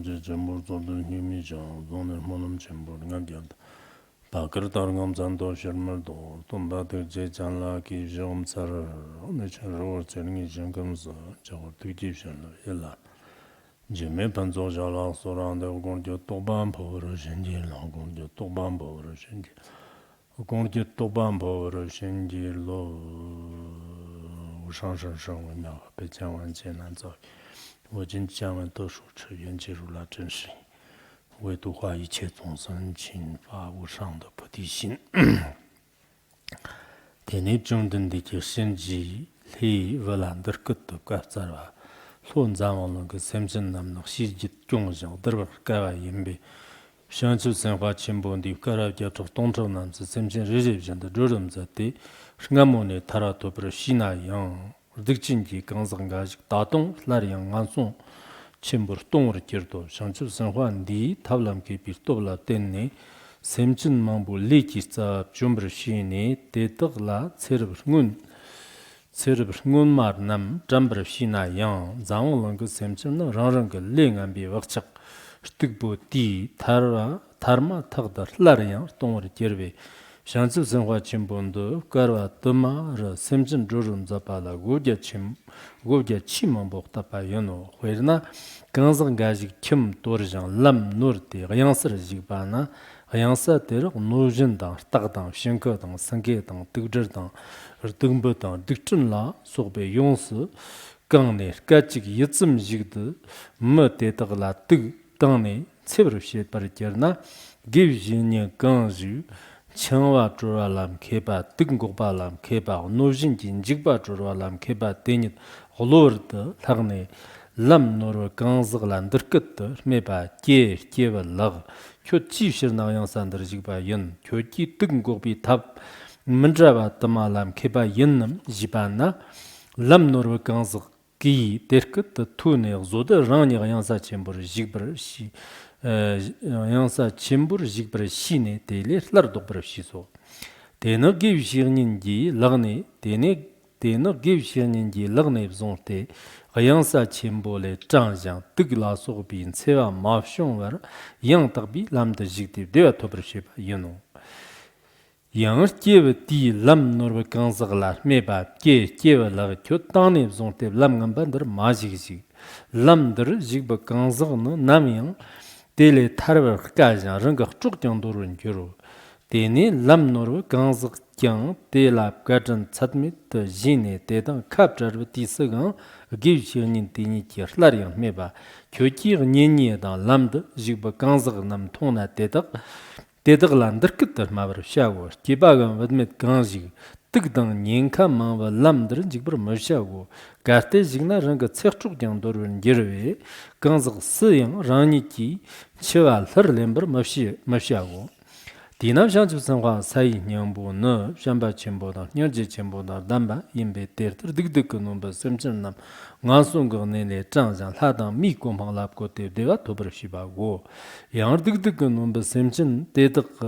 Sanje Jambur Zolden Himijan, Zoner Monum Chambur, Nagyad. Bakar Targam Zanto Shermaldo, Tumba de Janla Ki Jom Sar, Nature Roar Chering Jankams, Jawar Egyptian, Yella. Jimmy Panzo Jala Soran, the Gordio Toban Power, Shenji, Longo, Toban Power, Shenji. Gordio Toban Power, Shenji, Lo Shan Shang, Pejan and Jenanzo. 我今讲完多数持愿进入了真实，为度化一切众生，请发无上的菩提心。天内中等的就先机里为兰德克的改造吧，乱咱们那个三生那么细节中小的吧，改为因为上次生活进步的改了叫做东周南子三生日日上的主人在的，是俺们呢他那都不是西那样。 득진기 강성가지 다동 라리양 안송 침불 똥으로 길도 상주 생활이 탑람기 빌도라 땐네 샘진망부 리기사 좀브르시니 대덕라 체르브군 말남 잠브르시나양 장원랑그 샘진노 랑랑그 랭안비 왁착 스틱부디 타르마 탁다 라리양 똥으로 길베 上次生活进步的，格瓦德玛热深圳主任在巴拉国家起码不打白人哦，或者呢，刚是个是kim多的人，南诺的，好像是这个吧呢，好像是这个农人当、大当、新科当、生科当、斗志当，而东北当、德政啦，所被勇士，刚呢，这个一这么一个的，没得这个啦，德当呢，才不是些把这呢，给些人刚是。 청와 조라람 케바 등고바람 케바 노진진 직바 조라람 케바 데니 올로르드 타그네 람노르 강즈글란 드르크트 메바 제발락 교치시르나 양산들 직바 연 교치 등고비 탑 문자바 담말람 케바 연남 지바나 람노르 강즈 기 데르크트 투네 조데 라니 양사 쳔부르 직브르시 양사 침부르 직브르 시네 데레 라르도 시소 데너 기브시는지 락네 데너 기브시는지 락네 존테 양사 침볼레 장장 뜨글라소 빈 세와 마숑와 양탁비 람드 직디 데와 토브르시바 연노 양을 제베디 람노르 강즈글라 메바 제베라 쿄탄네 존테 람감반들 마지기지 람들 직바 강즈그노 남양 데레 타르버 가자 런가 쭉장도른 교로 데니 람노르 강즈짱 데랍 가전 찻미트 지네 데당 캅저르 디스강 기브시닌 데니 키르라리앙 메바 교치 니니에다 람드 지바 강즈그 남 통나 데덕란드르크터 마버 샤고 기바가 wadmet 강지 뜨그당 닌카마와 람드른 지브르 머샤고 가테 지그나 랑가 쳄쭉장도른 게르웨 강즈그 스양 라니키 치와 르렘버 머샤고 디나샹주성과 사이 냥보너 샴바 쳔보다 녀지 쳔보다 담바 임베 테르 득득 nomba semchen남 ngasunggo nele 장장 하당 미공방랍고 데데와 도브르시바고 양득득 nomba semchen 데득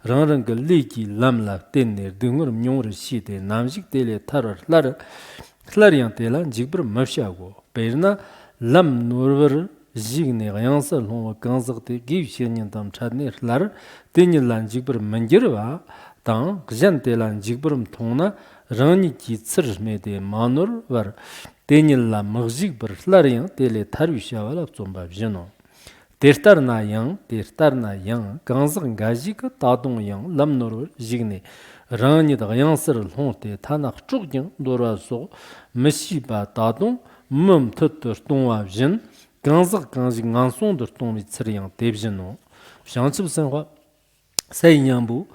랑랑가 리기 람랍 텐네 등으로 뇽르 시데 남식 데레 타르 클라리앙 데란 지브르 마샤고 베르나 람 노르버 지그네 양서 롱와 강즈데 기브시년 담 차네 라 데닐란 지브르 만지르와 당 그잔데란 지브르 통나 랑니 기츠르메데 마노르 와 데닐라 머직 버슬라리앙 데레 타르샤와라 좀바비노 데르타르나양 강즈 가지가 따동양 람노르 지그네 랑니다 양서를 홍테 타낙 쭉경 노라소 메시바 따동 멈트터 동와진 강지 간송들 동미 쓰리양 데비노 샹츠브선과 사이냥부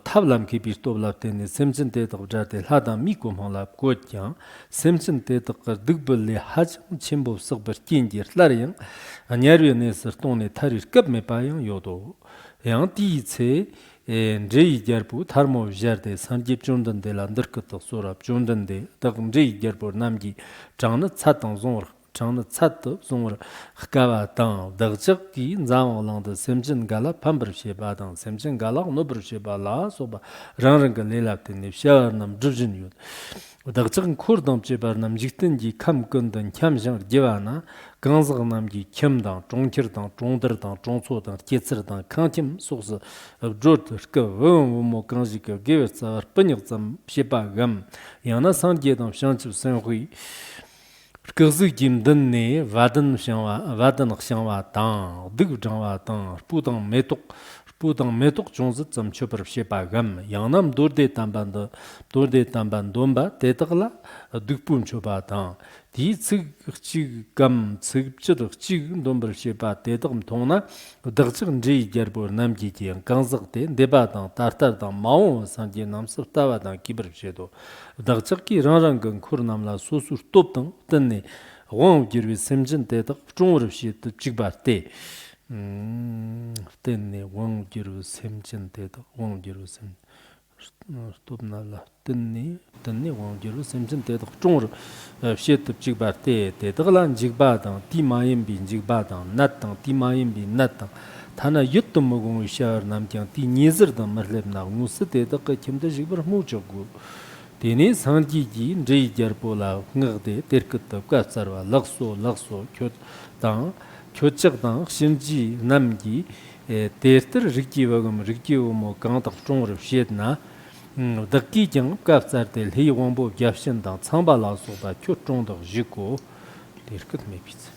탑람키 비스토블랍테네 셈진데도 자데 하다 미콤할랍 고짱 셈진데도 득벌레 하즈 침보 썩버 낀디르라리양 아냐르네스 동네 타리급 메바양 요도 양 디체 제이자르부 타르모 자르데 산집 존던데 란더크토 소랍 존던데 다금 제이자르부 남기 장나 차당 종르 장의 차도 송을 가와당 더적기 장왕랑의 샘진 갈라 판버시 바당 샘진 갈라 노버시 발라 소바 랑랑가 레랍데 샤nam 드진유 더적은 코르담 제바남 직든지 감건던 캬미장 제와나 강즈그남기 켬당 종치르당 종더당 종초당 제츠르당 칸팀 소스 조르트가 원모 강지가 게베사 뻔역점 시바감 야나 산제당 샹치 선회 그즈 김든네 와든 샹와 와든 샹와 당 득장와 당 부당 메톡 종즈 점 쳐버 시바감 양남 도르데 담반도 돈바 데득라 득분 쳐바당 디츠치감 츠급치도 치금 돈벌 시바 데득음 통나 득츠근 제이게르보 남지지 강즈데 데바당 타르타당 마오 산제 남스타와당 기버시도 득츠기 랑랑근 코르남라 소수 톱등 뜬네 원기르 샘진 데득 종르시 득직바테 뜬네 원기르 샘진 데득 원기르 샘 스톱날라 뜬네 원기르 샘진 데득 종르 시트 직바테 데득란 직바당 디마임비 직바당 나당 디마임비 나당 타나 유트 먹은 샤르 남장 디니즈르당 머렙나 무스 데득 김데 직버 무적고 데니 산지지 제이게르폴라 응데 데르크트 까서와 럭소 교당 교적당 신지 남기 데르트 리기워금 리기오모 강덕 종으로 시에나 덕기정 까서들 해용보 겹신당 참발라소바 교종덕 지고 데르크트 메비스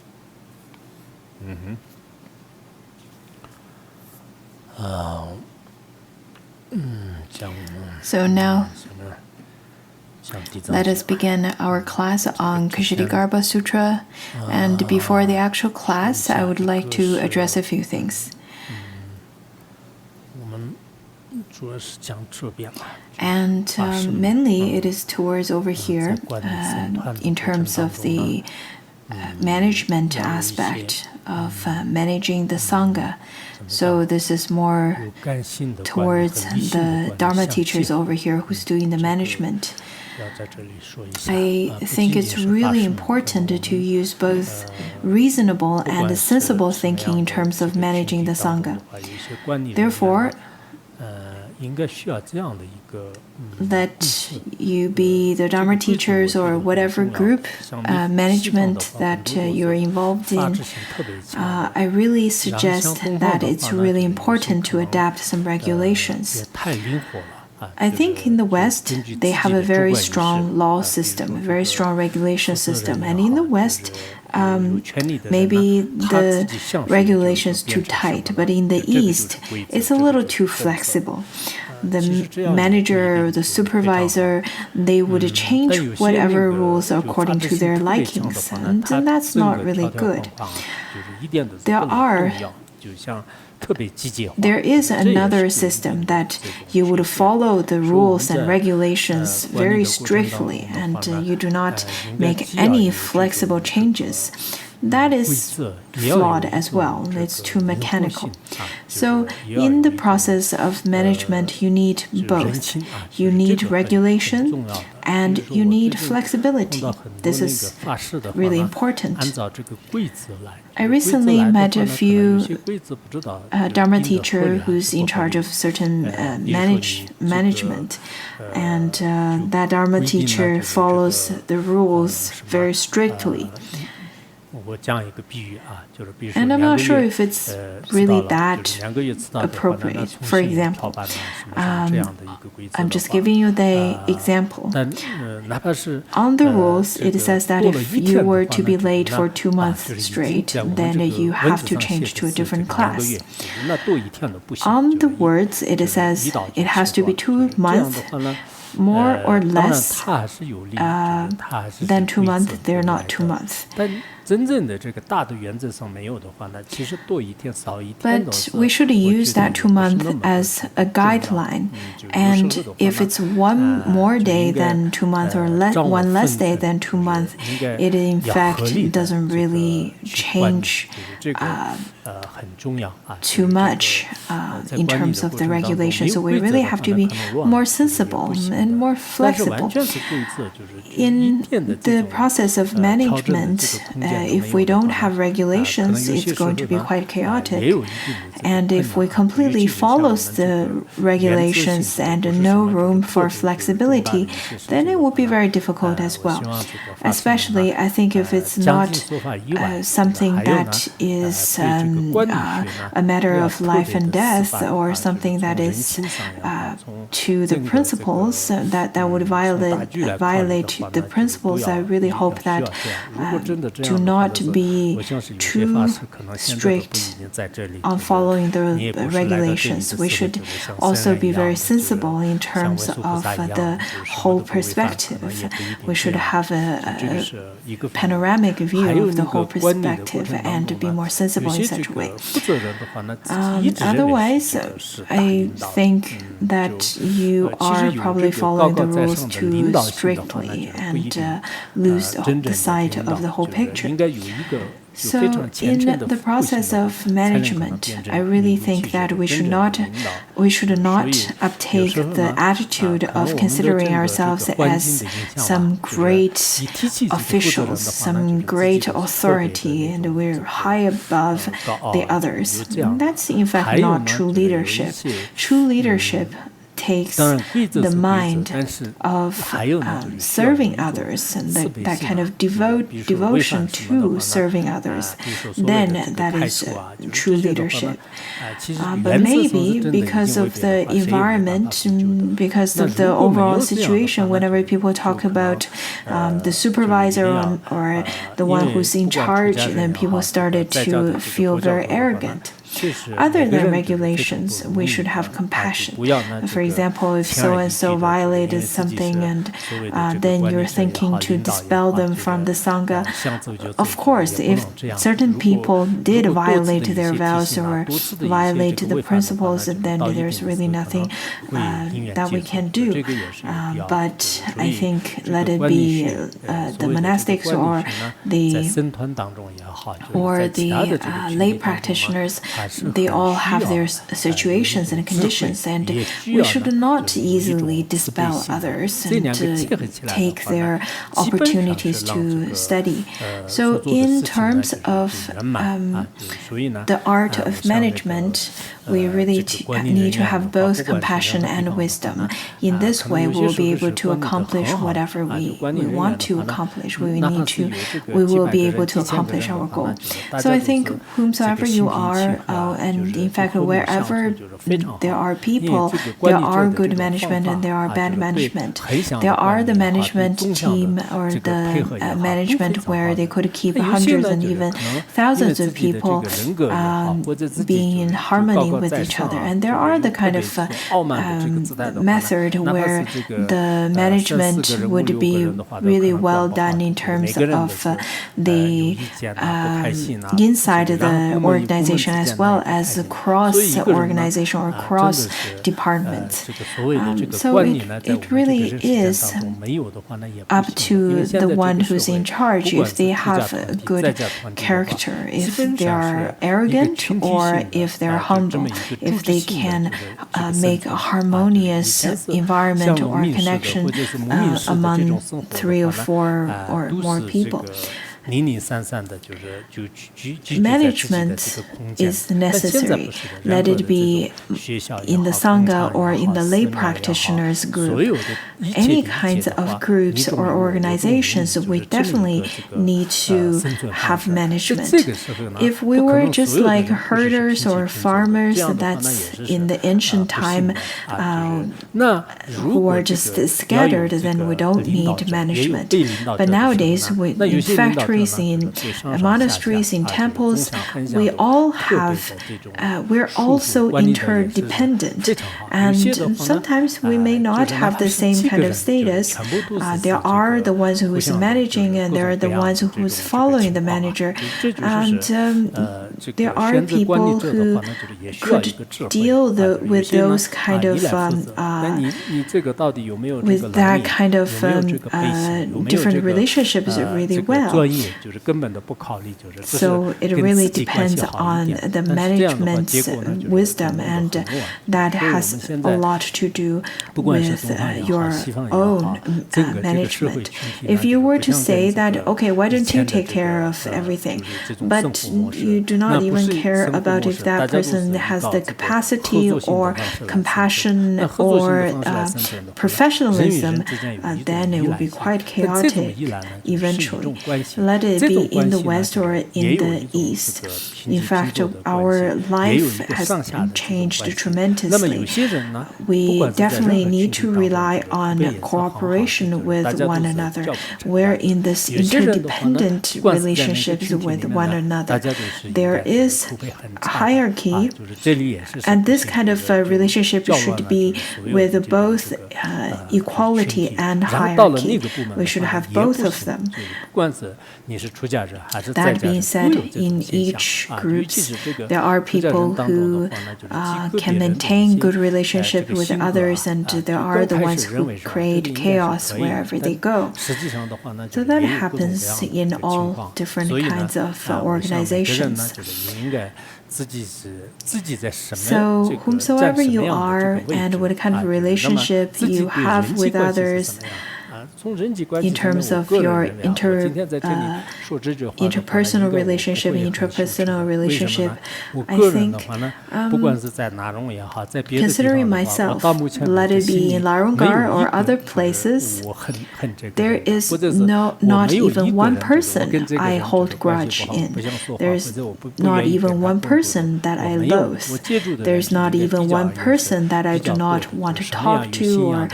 So now let us begin our class on Ksitigarbha Sutra, and before the actual class, I would like to address a few things. And mainly it is towards over here in terms of the management aspect of managing the Sangha. So this is more towards the Dharma teachers over here who's doing the management. I think it's really important to use both reasonable and sensible thinking in terms of managing the Sangha. Therefore, that you be the Dharma teachers or whatever group management that you're involved in, I really suggest that it's really important to adapt some regulations. I think in the West, they have a very strong law system, a very strong regulation system. And in the West, maybe the regulations too tight, but in the East, it's a little too flexible. The manager or the supervisor, they would change whatever rules according to their likings, and that's not really good. There is another system that you would follow the rules and regulations very strictly, and you do not make any flexible changes. That is flawed as well. It's too mechanical. So in the process of management, you need both. You need regulation and you need flexibility. This is really important. I recently met a few Dharma teacher who's in charge of certain management, and that Dharma teacher follows the rules very strictly. And I'm not sure if it's really that appropriate. For example, I'm just giving you the example. On the rules, it says that if you were to be late for 2 months straight, then you have to change to a different class. On the words, it says it has to be 2 months. More or less than 2 months, they're not 2 months. But we should use that 2 months as a guideline. And if it's one more day than 2 months or one less day than 2 months, it in fact doesn't really change too much in terms of the regulations. So we really have to be more sensible and more flexible. In the process of management, if we don't have regulations, it's going to be quite chaotic. And if we completely follow the regulations and no room for flexibility, then it will be very difficult as well. Especially, I think if it's not something that is a matter of life and death, or something that is to the principles that would violate the principles, I really hope that do not be too strict on following the regulations. We should also be very sensible in terms of the whole perspective. We should have a panoramic view of the whole perspective and be more sensible in such a way. Otherwise, I think that you are probably following the rules too strictly and lose the sight of the whole picture. So in the process of management, I really think that we should not uptake the attitude of considering ourselves as some great officials, some great authority, and we're high above the others. That's in fact not true leadership. True leadership takes the mind of serving others, and that kind of devotion to serving others, then that is true leadership. But maybe because of the environment, because of the overall situation, whenever people talk about the supervisor or the one who's in charge, then people started to feel very arrogant. Other than regulations, we should have compassion. For example, if so-and-so violated something and then you're thinking to dispel them from the Sangha, of course, if certain people did violate their vows or violate the principles, then there's really nothing that we can do. But I think let it be the monastics or the lay practitioners, they all have their situations and conditions, and we should not easily dispel others and take their opportunities to study. So in terms of the art of management, we really need to have both compassion and wisdom. In this way, we will be able to accomplish whatever we want to accomplish. We will be able to accomplish our goal. So I think whomsoever you are, and in fact, wherever there are people, there are good management and there are bad management. There are the management team or the management where they could keep hundreds and even thousands of people being in harmony with each other. And there are the kind of method where the management would be really well done in terms of the inside the organization as well as cross-organization or cross-departments. So it really is up to the one who's in charge if they have a good character, if they are arrogant or if they're humble, if they can make a harmonious environment or connection among 3 or 4 or more people. Management is necessary. Let it be in the Sangha or in the lay practitioners group. Any kinds of groups or organizations, we definitely need to have management. If we were just like herders or farmers, that's in the ancient time, who are just scattered, then we don't need management. But nowadays, in factories, in monasteries, in temples, we all have, we're also interdependent. And sometimes we may not have the same kind of status. There are the ones who is managing and there are the ones who is following the manager. And there are people who could deal with those kind of with that kind of different relationships really well. So it really depends on the management's wisdom, and that has a lot to do with your own management. If you were to say that, okay, why don't you take care of everything, but you do not even care about if that person has the capacity or compassion or professionalism, then it will be quite chaotic eventually. Let it be in the West or in the East. In fact, our life has changed tremendously. We definitely need to rely on cooperation with one another. We're in this interdependent relationships with one another. There is hierarchy, and this kind of relationship should be with both equality and hierarchy. We should have both of them. That being said, in each group, there are people who can maintain good relationship with others, and there are the ones who create chaos wherever they go. So that happens in all different kinds of organizations. So, whomsoever you are and what kind of relationship you have with others, in terms of your interpersonal relationship, intrapersonal relationship, I think considering myself, let it be in Larungar or other places, there is not even one person I hold grudge in. There's not even one person that I loathe. There's not even one person that I do not want to talk to or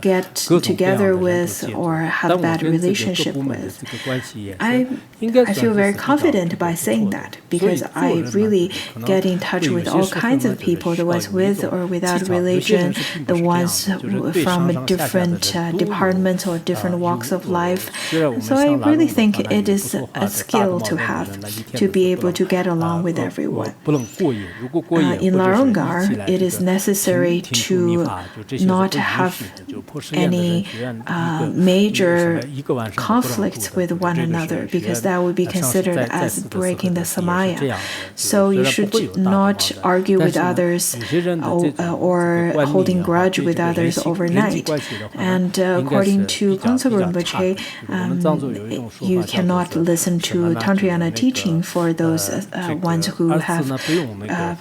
get together with or have a bad relationship with. I feel very confident by saying that, because I really get in touch with all kinds of people, the ones with or without religion, the ones from different departments or different walks of life. So I really think it is a skill to have, to be able to get along with everyone. In Larungar, it is necessary to not have any major conflicts with one another, because that would be considered as breaking the samaya. So you should not argue with others or holding grudge with others overnight. And according to Kongtsog Rinpoche, you cannot listen to Tantrayana teaching for those ones who have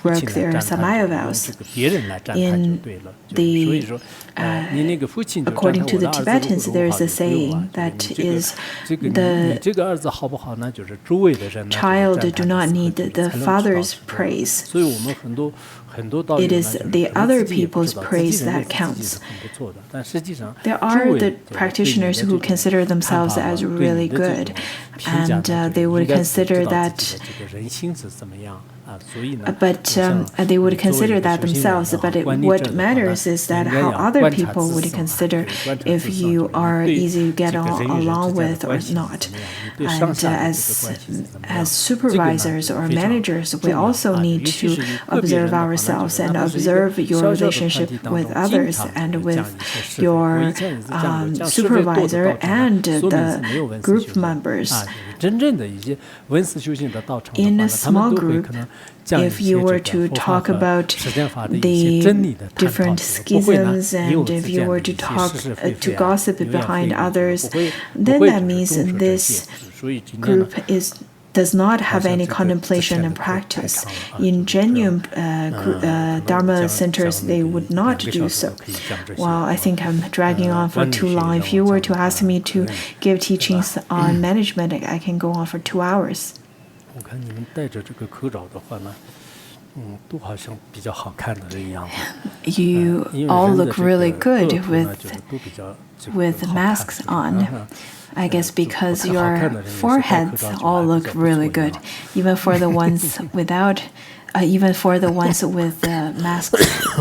broke their samaya vows. According to the Tibetans, there is a saying that is, the child do not need the father's praise. It is the other people's praise that counts. There are the practitioners who consider themselves as really good, and they would consider that they would consider that themselves, but what matters is that how other people would consider if you are easy to get along with or not. And as supervisors or managers, we also need to observe ourselves and observe your relationship with others and with your supervisor and the group members. In a small group, if you were to talk about the different schisms and if you were to talk to gossip behind others, then that means this group does not have any contemplation and practice. In genuine Dharma centers, they would not do so. Well, I think I'm dragging on for too long. If you were to ask me to give teachings on management, I can go on for 2 hours. You all look really good with masks on. I guess because your foreheads all look really good, even for the ones without, even for the ones with masks.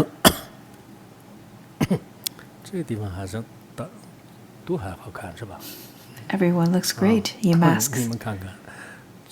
Everyone looks great in masks.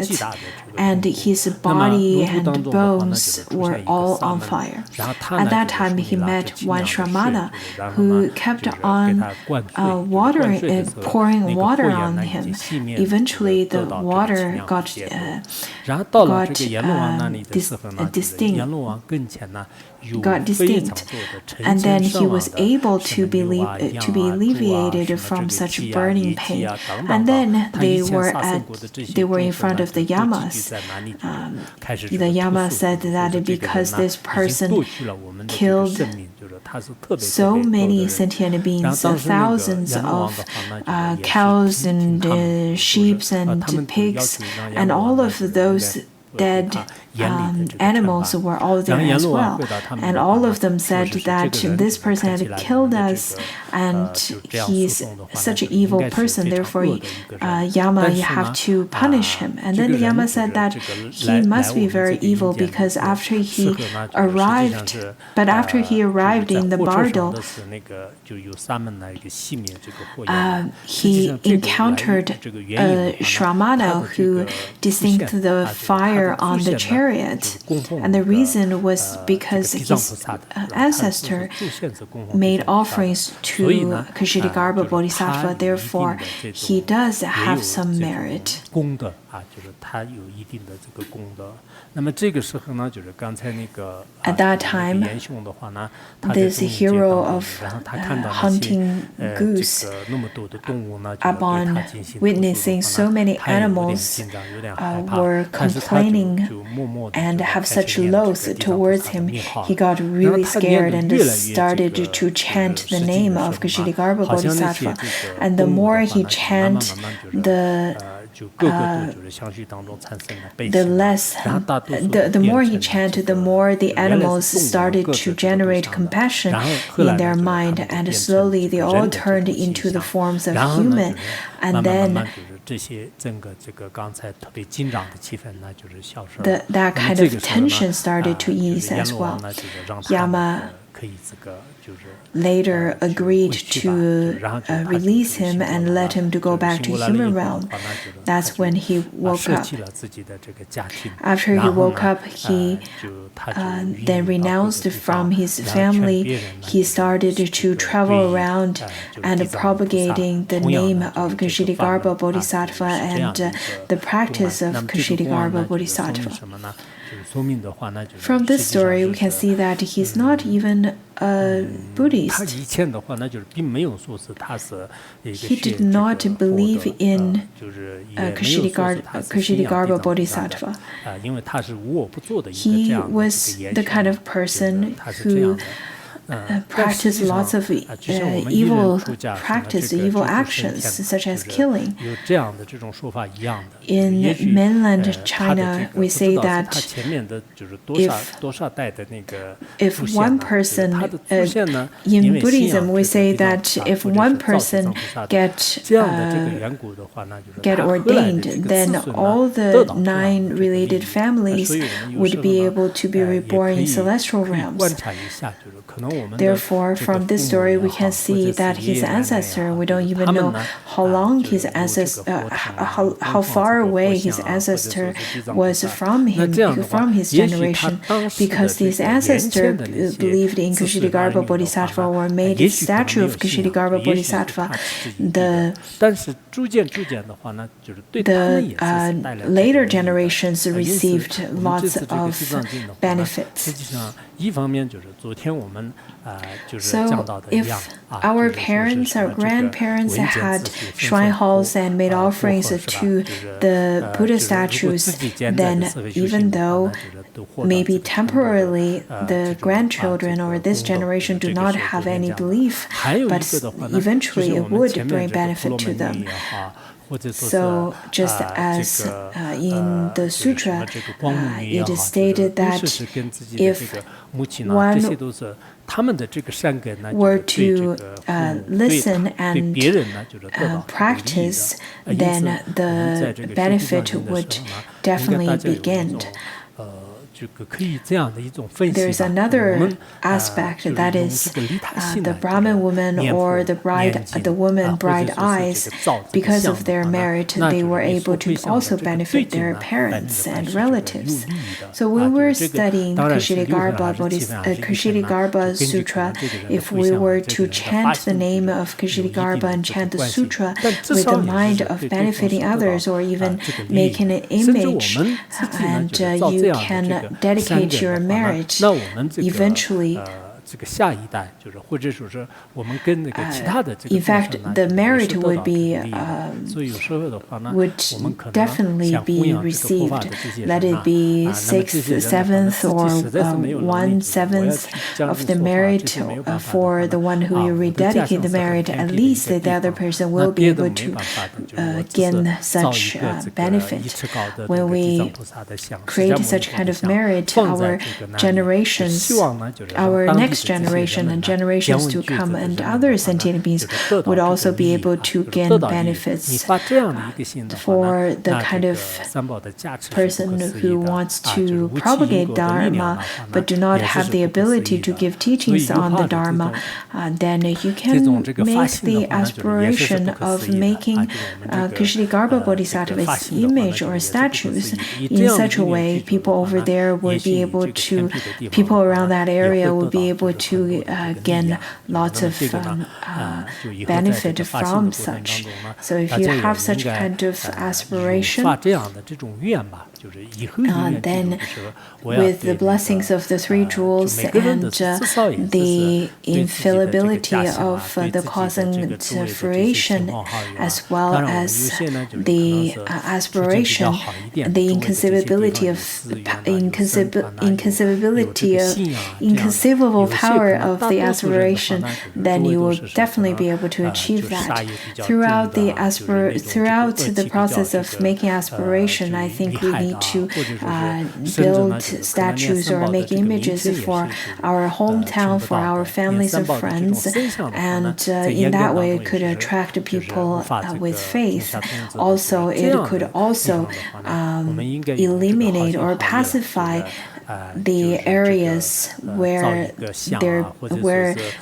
it, and his body and bones were all on fire. At that time, he met one Shramana who kept on pouring water on him. Eventually, the water got distinct, and then he was able to be alleviated from such burning pain. And then they were in front of the yamas. The yama said that because this person killed so many sentient beings, thousands of cows and sheep and pigs, and all of those dead animals were all there as well. And all of them said that this person had killed us and he's such an evil person, therefore Yama, you have to punish him. And then the Yama said that he must be very evil because after he arrived in the bardo, he encountered a Shramana who extinguished the fire on the chariot, and the reason was because his ancestor made offerings to Ksitigarbha Bodhisattva, therefore he does have some merit. At that time, this hero of hunting goose, upon witnessing so many animals were complaining and have such loath towards him, he got really scared and started to chant the name of Ksitigarbha Bodhisattva. And the more he chanted, the more he chanted, the more the animals started to generate compassion in their mind, and slowly they all turned into the forms of human. And then that kind of tension started to ease as well. Yama later agreed to release him and let him to go back to human realm. That's when he woke up. After he woke up, he then renounced from his family. He started to travel around and propagating the name of Ksitigarbha Bodhisattva and the practice of Ksitigarbha Bodhisattva. From this story, we can see that he's not even a Buddhist. He did not believe in Ksitigarbha Bodhisattva. He was the kind of person who practiced lots of evil actions, such as killing. In mainland China, we say that if one person, in Buddhism, we say that if one person get ordained, then all the 9 related families would be able to be reborn in celestial realms. Therefore, from this story, we can see that his ancestor, we don't even know how long his ancestor, how far away his ancestor was from him, from his generation, because his ancestor believed in Ksitigarbha Bodhisattva or made a statue of Ksitigarbha Bodhisattva. The later generations received lots of benefits. So, if our parents, our grandparents had shrine halls and made offerings to the Buddha statues, then even though maybe temporarily the grandchildren or this generation do not have any belief, but eventually it would bring benefit to them. So, just as in the Sutra, it is stated that if one were to listen and practice, then the benefit would definitely be gained. there's another aspect that is the Brahmin woman or the woman bride eyes. Because of their merit, they were able to also benefit their parents and relatives. So when we're studying Ksitigarbha Sutra, if we were to chant the name of Ksitigarbha and chant the sutra with the mind of benefiting others, or even making an image, and you can dedicate your merit, eventually. In fact, the merit would definitely be received. Let it be 6th, 7th, or 1/7 of the merit for the one who you rededicate the merit. At least the other person will be able to gain such benefit. When we create such kind of merit, our generations, our next generation and generations to come and other sentient beings would also be able to gain benefits. For the kind of person who wants to propagate Dharma but do not have the ability to give teachings on the Dharma, then you can make the aspiration of making Ksitigarbha Bodhisattva's image or statues in such a way people over there would be able to, people around that area would be able to gain lots of benefit from such. So if you have such kind of aspiration, then with the blessings of the three jewels and the infallibility of the cause and fruition, as well as the aspiration, the inconceivable power of the aspiration, then you will definitely be able to achieve that. Throughout the process of making aspiration, I think we need to build statues or make images for our hometown, for our families and friends, and in that way it could attract people with faith. Also, it could also eliminate or pacify the areas where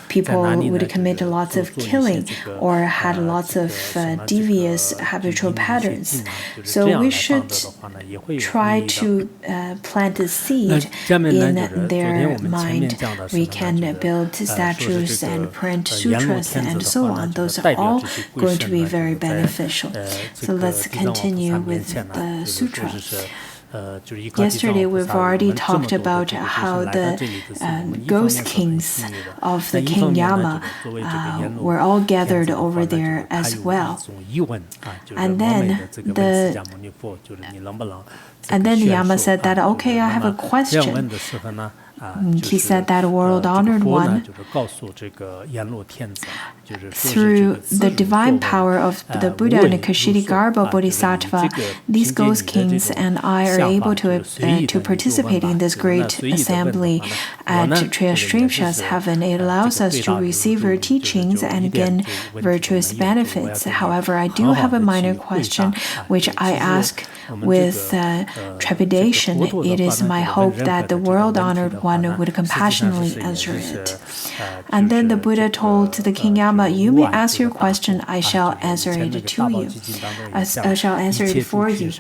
people would commit lots of killing or had lots of devious habitual patterns. So we should try to plant a seed in their mind. We can build statues and print sutras and so on. Those are all going to be very beneficial. So let's continue with the sutra. Yesterday, we've already talked about how the ghost kings of the King Yama were all gathered over there as well. And then the Yama said that, okay, I have a question. He said that world-honored one, through the divine power of the Buddha and Ksitigarbha Bodhisattva, these ghost kings and I are able to participate in this great assembly at Triastrimsha's heaven. It allows us to receive her teachings and gain virtuous benefits. However, I do have a minor question, which I ask with trepidation. It is my hope that the world-honored one would compassionately answer it. And then the Buddha told the King Yama, you may ask your question, I shall answer it to you. I shall answer it for you.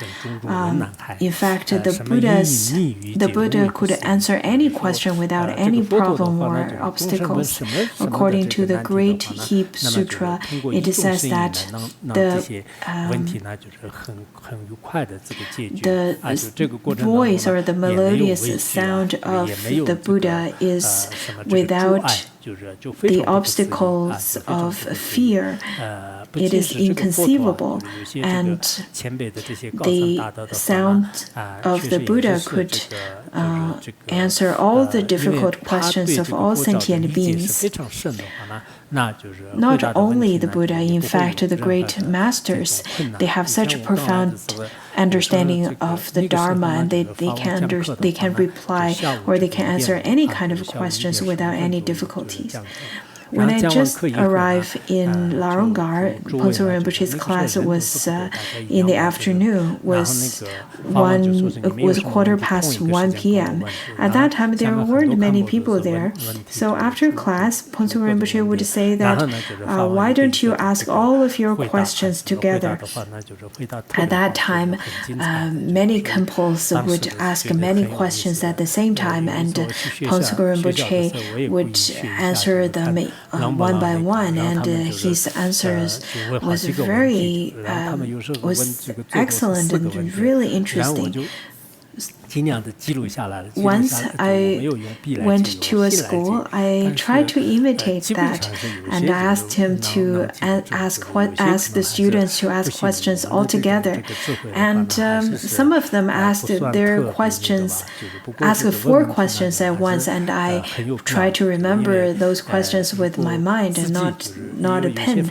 In fact, the Buddha could answer any question without any problem or obstacles. According to the Great Heap Sutra, it says that the voice or the melodious sound of the Buddha is without the obstacles of fear. It is inconceivable, and the sound of the Buddha could answer all the difficult questions of all sentient beings. Not only the Buddha, in fact, the great masters, they have such a profound understanding of the Dharma, and they can reply or they can answer any kind of questions without any difficulties. When I just arrived in Larungar, Ponsu Rinpoche's class was in the afternoon, was 1:15 p.m. At that time, there weren't many people there. So after class, Ponsu Rinpoche would say that, why don't you ask all of your questions together? At that time, many couples would ask many questions at the same time, and Ponsu Rinpoche would answer them one by one, and his answers was excellent and really interesting. Once I went to a school, I tried to imitate that, and I asked him to ask the students to ask questions all together. And some of them asked their questions, asked 4 questions at once, and I tried to remember those questions with my mind and not a pen.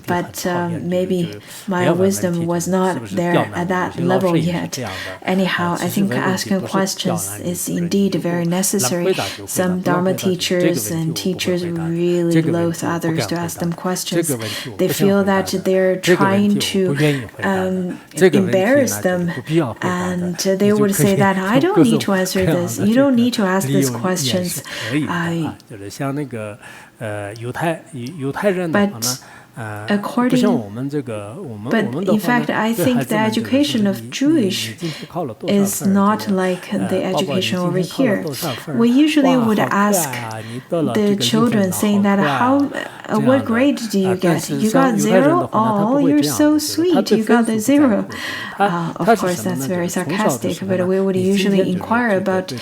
But maybe my wisdom was not there at that level yet. Anyhow, I think asking questions is indeed very necessary. Some Dharma teachers and teachers really loathe others to ask them questions. They feel that they're trying to embarrass them, and they would say that, I don't need to answer this. You don't need to ask these questions. But in fact, I think the education of Jewish is not like the education over here. We usually would ask the children saying that, what grade do you get? You got 0? Oh, you're so sweet. You got the 0. Of course, that's very sarcastic, but we would usually inquire about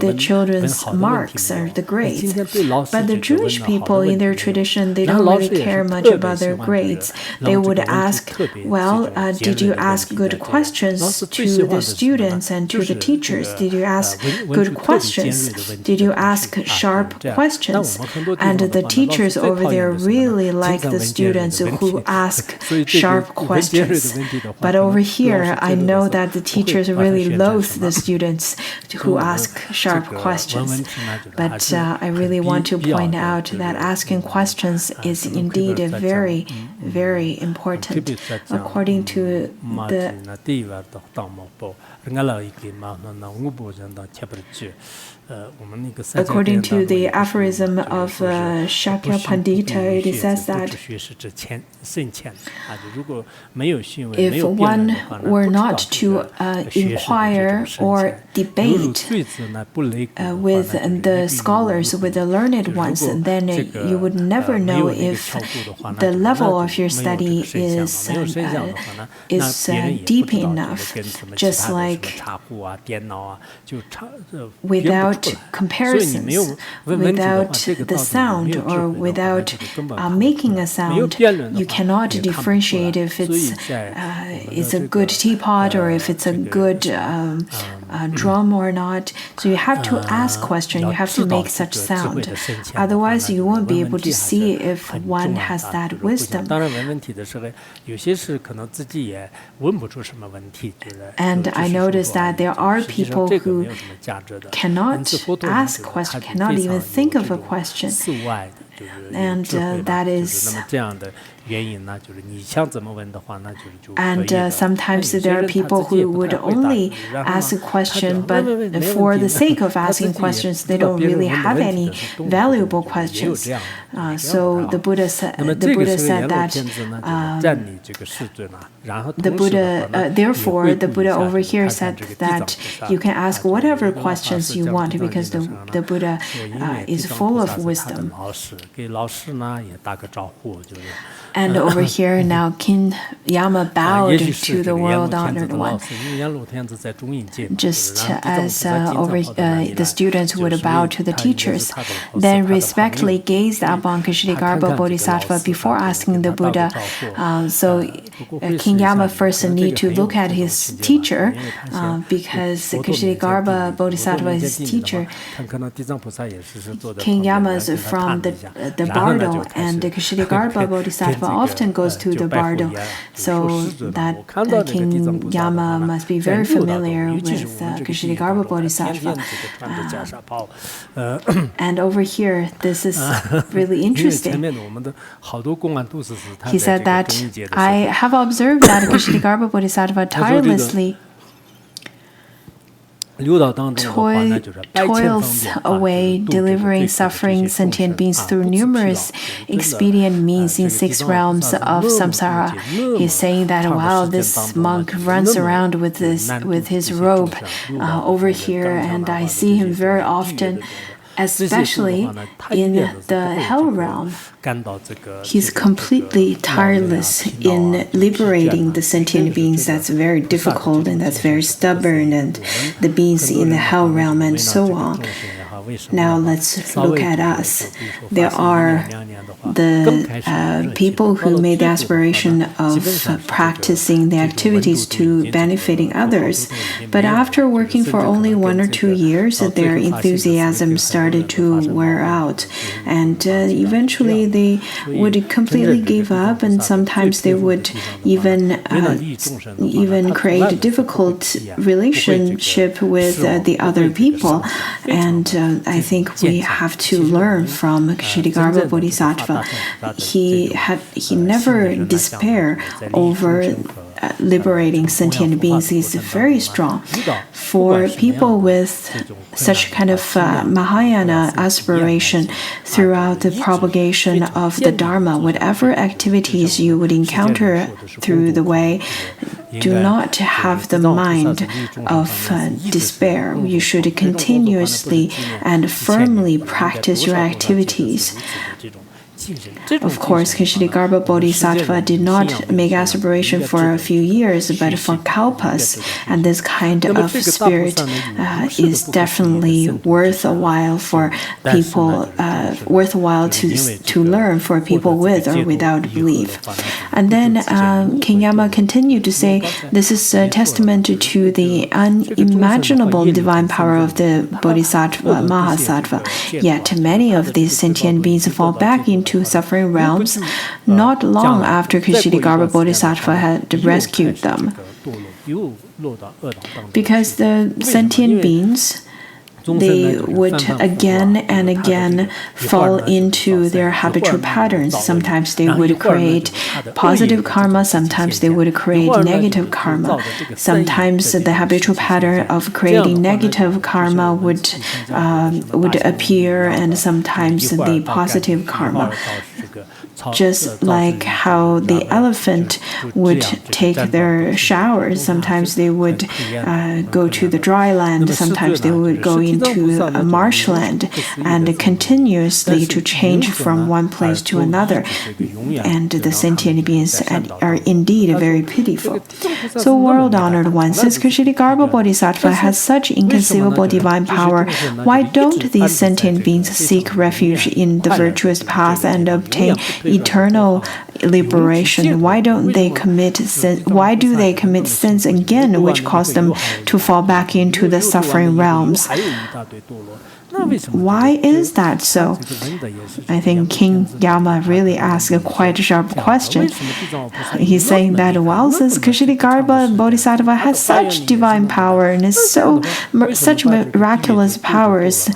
the children's marks or the grades. But the Jewish people in their tradition, they don't really care much about their grades. They would ask, did you ask good questions to the students and to the teachers? Did you ask good questions? Did you ask sharp questions? And the teachers over there really like the students who ask sharp questions. But over here, I know that the teachers really loathe the students who ask sharp questions. But I really want to point out that asking questions is indeed very, very important. According to the aphorism of Shakya Pandita, it says that if one were not to inquire or debate with the scholars, with the learned ones, then you would never know if the level of your study is deep enough. Just like without comparisons, without the sound, or without making a sound, you cannot differentiate if it's a good teapot or if it's a good drum or not. So you have to ask questions, you have to make such sound. Otherwise, you won't be able to see if one has that wisdom. And I noticed that there are people who cannot ask questions, cannot even think of a question. And that is... And sometimes there are people who would only ask a question, but for the sake of asking questions, they don't really have any valuable questions. So the Buddha said that therefore the Buddha over here said that you can ask whatever questions you want because the Buddha is full of wisdom. And over here now, King Yama bowed to the world-honored one, just as the students would bow to the teachers. Then respectfully gazed upon Ksitigarbha Bodhisattva before asking the Buddha. So King Yama first need to look at his teacher because Ksitigarbha Bodhisattva is his teacher. King Yama is from the Bardo, and Ksitigarbha Bodhisattva Bodhisattva often goes to the bardo, so that King Yama must be very familiar with Ksitigarbha Bodhisattva. And over here, this is really interesting. He said that I have observed that Ksitigarbha Bodhisattva tirelessly toils away, delivering suffering sentient beings through numerous expedient means in 6 realms of samsara. He's saying that while this monk runs around with his robe over here, and I see him very often, especially in the hell realm, he's completely tireless in liberating the sentient beings. That's very difficult and that's very stubborn, and the beings in the hell realm and so on. Now let's look at us. There are the people who made the aspiration of practicing the activities to benefiting others, but after working for only 1 or 2 years, their enthusiasm started to wear out, and eventually they would completely give up, and sometimes they would even create a difficult relationship with the other people. And I think we have to learn from Ksitigarbha Bodhisattva. He never despair over liberating sentient beings. He's very strong. For people with such kind of Mahayana aspiration throughout the propagation of the Dharma, whatever activities you would encounter through the way, do not have the mind of despair. You should continuously and firmly practice your activities. Of course, Ksitigarbha Bodhisattva did not make aspiration for a few years, but for kalpas, and this kind of spirit is definitely worthwhile for people, worthwhile to learn for people with or without belief. And then King Yama continued to say, this is a testament to the unimaginable divine power of the Bodhisattva, Mahasattva. Yet many of these sentient beings fall back into suffering realms not long after Ksitigarbha Bodhisattva had rescued them. Because the sentient beings, they would again and again fall into their habitual patterns. Sometimes they would create positive karma, sometimes they would create negative karma. Sometimes the habitual pattern of creating negative karma would appear, and sometimes the positive karma. Just like how the elephant would take their showers, sometimes they would go to the dry land, sometimes they would go into a marshland, and continuously to change from one place to another. And the sentient beings are indeed very pitiful. So, world-honored one, since Ksitigarbha Bodhisattva has such inconceivable divine power, why don't these sentient beings seek refuge in the virtuous path and obtain eternal liberation? Why don't they commit sin? Why do they commit sins again, which cause them to fall back into the suffering realms? Why is that so? I think King Yama really asked a quite sharp question. He's saying that, well, since Ksitigarbha Bodhisattva has such divine power and such miraculous powers,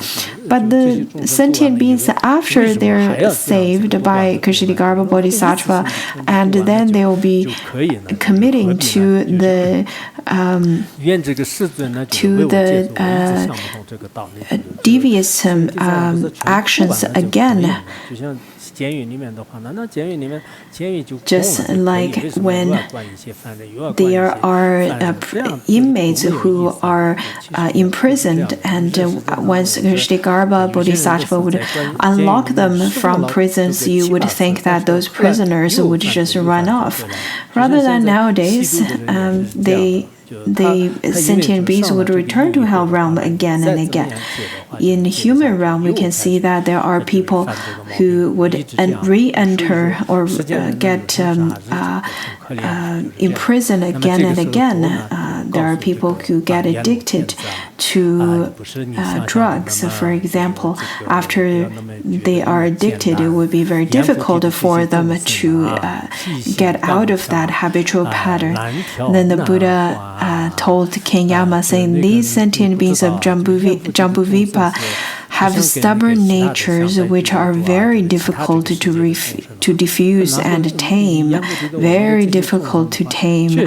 but the sentient beings, after they're saved by Ksitigarbha Bodhisattva, and then they will be committing to the devious actions again. Just like when there are inmates who are imprisoned, and once Ksitigarbha Bodhisattva would unlock them from prisons, you would think that those prisoners would just run off. Rather than nowadays, the sentient beings would return to hell realm again and again. In human realm, we can see that there are people who would re-enter or get imprisoned again and again. there are people who get addicted to drugs. For example, after they are addicted, it would be very difficult for them to get out of that habitual pattern. Then the Buddha told King Yama, saying, these sentient beings of Jambudvipa have stubborn natures which are very difficult to diffuse and tame, very difficult to tame.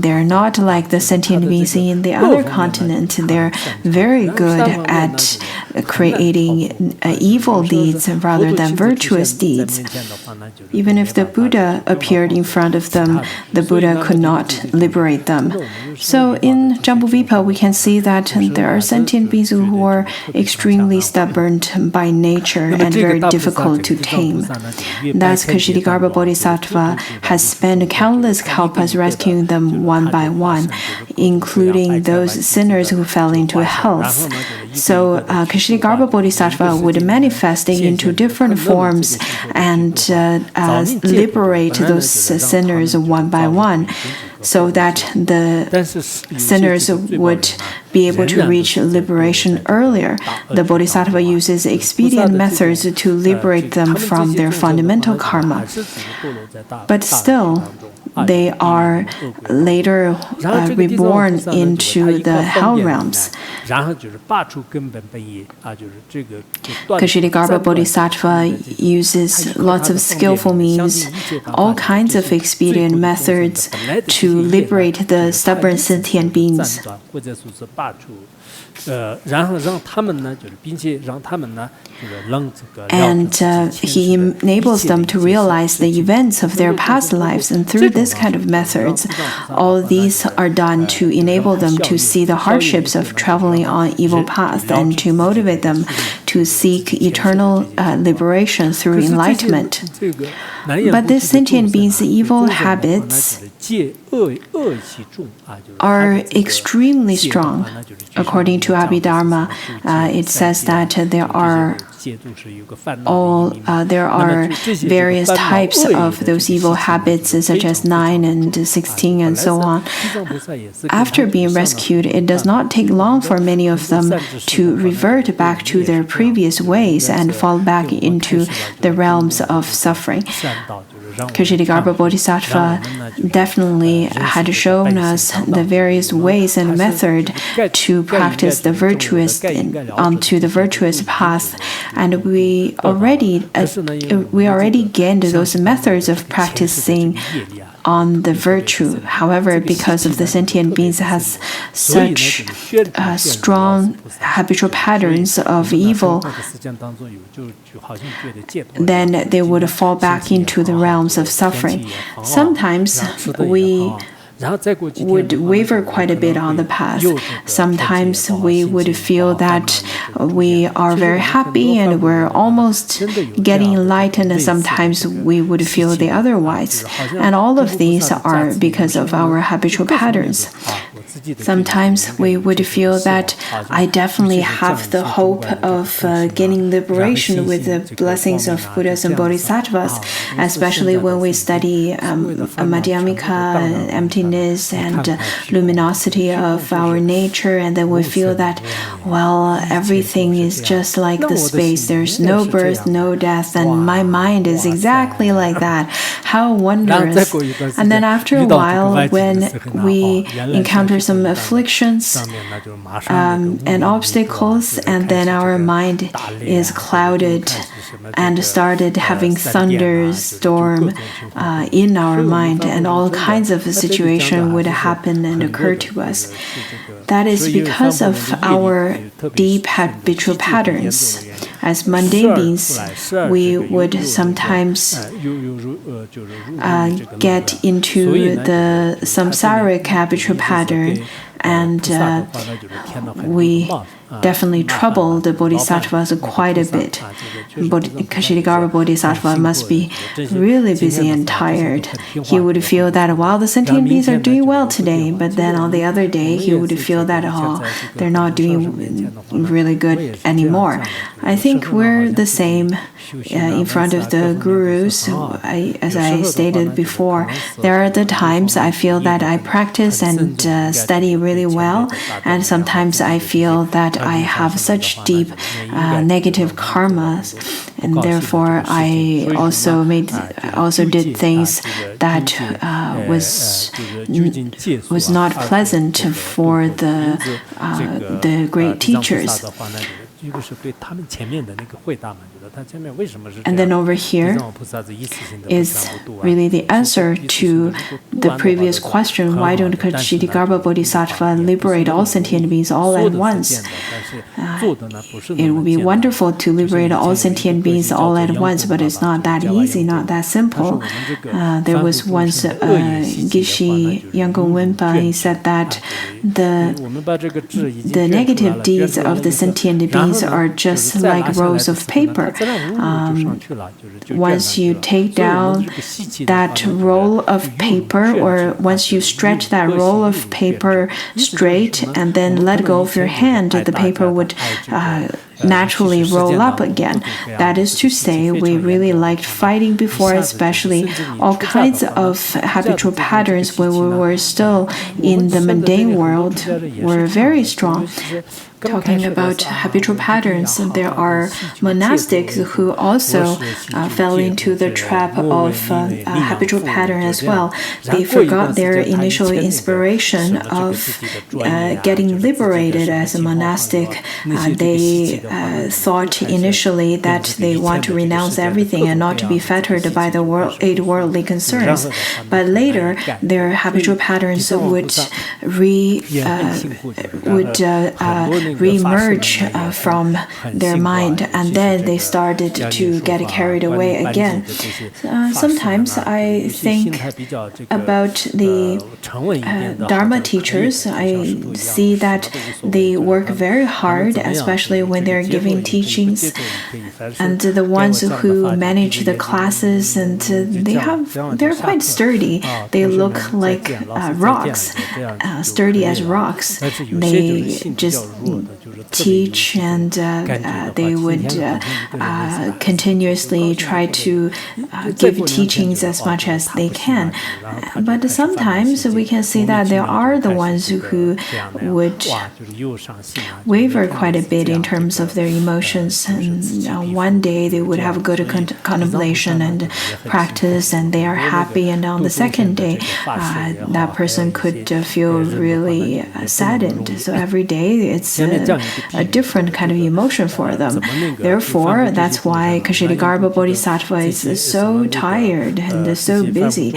They're not like the sentient beings in the other continent. They're very good at creating evil deeds rather than virtuous deeds. Even if the Buddha appeared in front of them, the Buddha could not liberate them. So in Jambudvipa, we can see that there are sentient beings who are extremely stubborn by nature and very difficult to tame. Thus, Ksitigarbha Bodhisattva has spent countless kalpas rescuing them one by one, including those sinners who fell into hell. So Ksitigarbha Bodhisattva would manifest into different forms and liberate those sinners one by one, so that the sinners would be able to reach liberation earlier. The Bodhisattva uses expedient methods to liberate them from their fundamental karma. But still, they are later reborn into the hell realms. Ksitigarbha Bodhisattva uses lots of skillful means, all kinds of expedient methods to liberate the stubborn sentient beings. And he enables them to realize the events of their past lives. And through this kind of methods, all these are done to enable them to see the hardships of traveling on evil paths and to motivate them to seek eternal liberation through enlightenment. But this sentient being's evil habits are extremely strong. According to Abhidharma, it says that there are various types of those evil habits, such as 9 and 16 and so on. After being rescued, it does not take long for many of them to revert back to their previous ways and fall back into the realms of suffering. Ksitigarbha Bodhisattva definitely had shown us the various ways and method to practice the virtuous onto the virtuous path, and we already gained those methods of practicing on the virtue. However, because of the sentient beings has such strong habitual patterns of evil, then they would fall back into the realms of suffering. Sometimes we would waver quite a bit on the path. Sometimes we would feel that we are very happy and we're almost getting enlightened, and sometimes we would feel the otherwise. And all of these are because of our habitual patterns. Sometimes we would feel that I definitely have the hope of gaining liberation with the blessings of Buddhas and Bodhisattvas, especially when we study Madhyamika, emptiness and luminosity of our nature, and then we feel that, well, everything is just like the space. There's no birth, no death, and my mind is exactly like that. How wondrous. And then after a while, when we encounter some afflictions and obstacles, and then our mind is clouded and started having thunderstorm in our mind, and all kinds of situations would happen and occur to us. That is because of our deep habitual patterns. As mundane beings, we would sometimes get into the samsaric habitual pattern, and we definitely troubled the Bodhisattvas quite a bit. Ksitigarbha Bodhisattva must be really busy and tired. He would feel that, while the sentient beings are doing well today, but then on the other day, he would feel that, they're not doing really good anymore. I think we're the same in front of the gurus. As I stated before, there are the times I feel that I practice and study really well, and sometimes I feel that I have such deep negative karmas, and therefore I also did things that was not pleasant for the great teachers. And then over here is really the answer to the previous question: why don't Ksitigarbha Bodhisattva liberate all sentient beings all at once? It would be wonderful to liberate all sentient beings all at once, but it's not that easy, not that simple. There was once Gishi Yangon Wenpa. He said that the negative deeds of the sentient beings are just like rolls of paper. Once you take down that roll of paper, or once you stretch that roll of paper straight and then let go of your hand, the paper would naturally roll up again. That is to say, we really liked fighting before, especially all kinds of habitual patterns when we were still in the mundane world were very strong. Talking about habitual patterns, there are monastics who also fell into the trap of habitual pattern as well. They forgot their initial inspiration of getting liberated as a monastic. They thought initially that they want to renounce everything and not to be fettered by the eight worldly concerns. But later, their habitual patterns would re-emerge from their mind, and then they started to get carried away again. Sometimes I think about the Dharma teachers. I see that they work very hard, especially when they're giving teachings, and the ones who manage the classes, and they're quite sturdy. They look like rocks, sturdy as rocks. They just teach, and they would continuously try to give teachings as much as they can. But sometimes we can see that there are the ones who would waver quite a bit in terms of their emotions. And one day they would have good contemplation and practice, and they are happy, and on the second day that person could feel really saddened. So every day it's a different kind of emotion for them. Therefore, that's why Ksitigarbha Bodhisattva is so tired and so busy.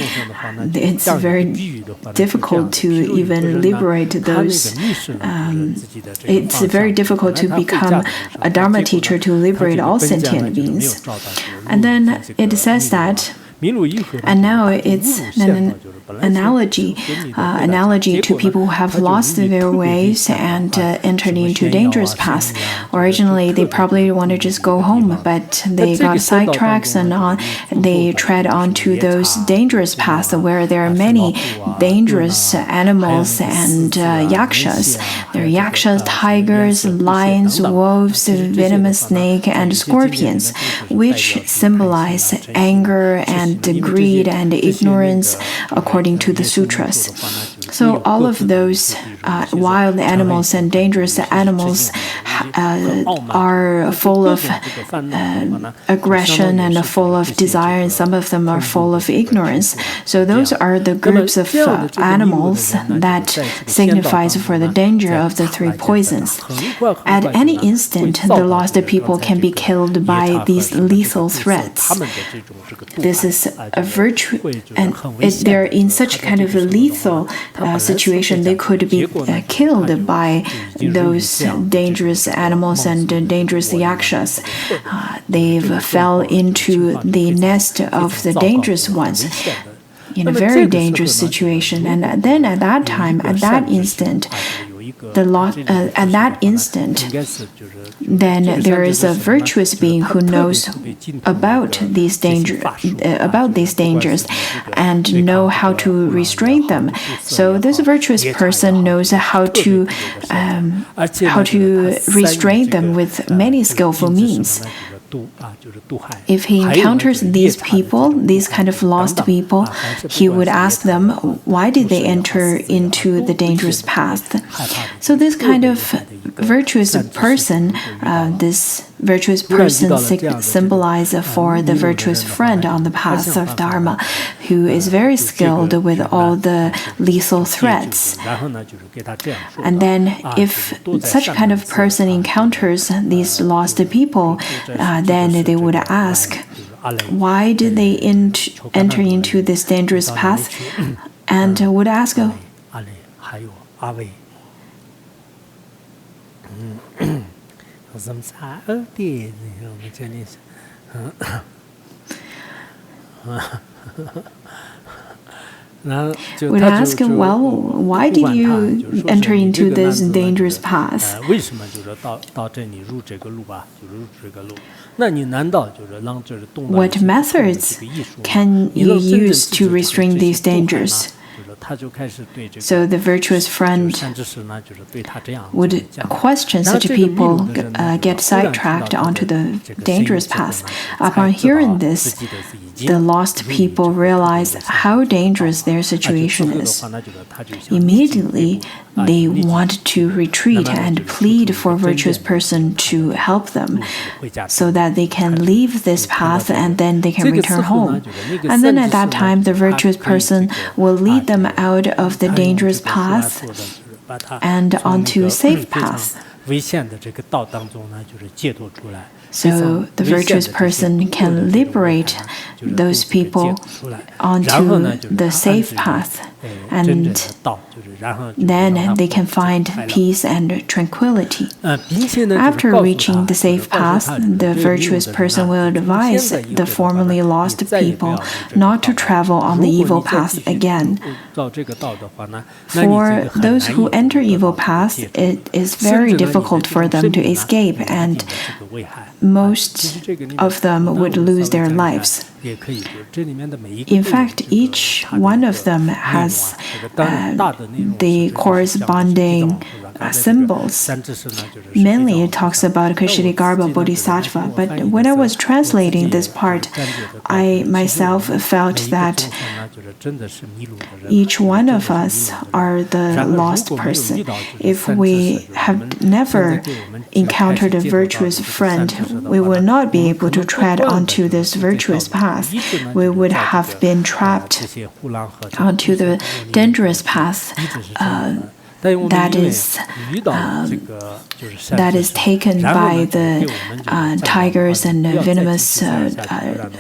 It's very difficult to even liberate those. It's very difficult to become a Dharma teacher to liberate all sentient beings. And then it says that, and now it's an analogy to people who have lost their ways and entered into dangerous paths. Originally, they probably want to just go home, but they got sidetracks and they tread onto those dangerous paths where there are many dangerous animals and yakshas. There are yakshas, tigers, lions, wolves, venomous snake, and scorpions, which symbolize anger and greed and ignorance, according to the sutras. So all of those wild animals and dangerous animals are full of aggression and full of desire, and some of them are full of ignorance. So those are the groups of animals that signifies for the danger of the three poisons. At any instant, the lost people can be killed by these lethal threats. This is a virtue, and they're in such kind of a lethal situation, they could be killed by those dangerous animals and dangerous yakshas. They've fell into the nest of the dangerous ones in a very dangerous situation. And then at that time, at that instant, at that instant, then there is a virtuous being who knows about these dangers and know how to restrain them. So this virtuous person knows how to restrain them with many skillful means. If he encounters these people, these kind of lost people, he would ask them, why did they enter into the dangerous path? So this kind of virtuous person, symbolizes for the virtuous friend on the path of Dharma, who is very skilled with all the lethal threats. And then if such kind of person encounters these lost people, then they would ask, why did they enter into this dangerous path? And would ask, would ask, well, why did you enter into this dangerous path? What methods can you use to restrain these dangers? So the virtuous friend would question such people, get sidetracked onto the dangerous path. Upon hearing this, the lost people realize how dangerous their situation is. Immediately, they want to retreat and plead for a virtuous person to help them so that they can leave this path and then they can return home. And then at that time, the virtuous person will lead them out of the dangerous path and onto a safe path. So the virtuous person can liberate those people onto the safe path, and then they can find peace and tranquility. After reaching the safe path, the virtuous person will advise the formerly lost people not to travel on the evil path again. For those who enter evil paths, it is very difficult for them to escape, and most of them would lose their lives. In fact, each one of them has the corresponding symbols. Mainly it talks about Ksitigarbha Bodhisattva, but when I was translating this part, I myself felt that each one of us are the lost person. If we have never encountered a virtuous friend, we will not be able to tread onto this virtuous path. We would have been trapped onto the dangerous path that is taken by the tigers and venomous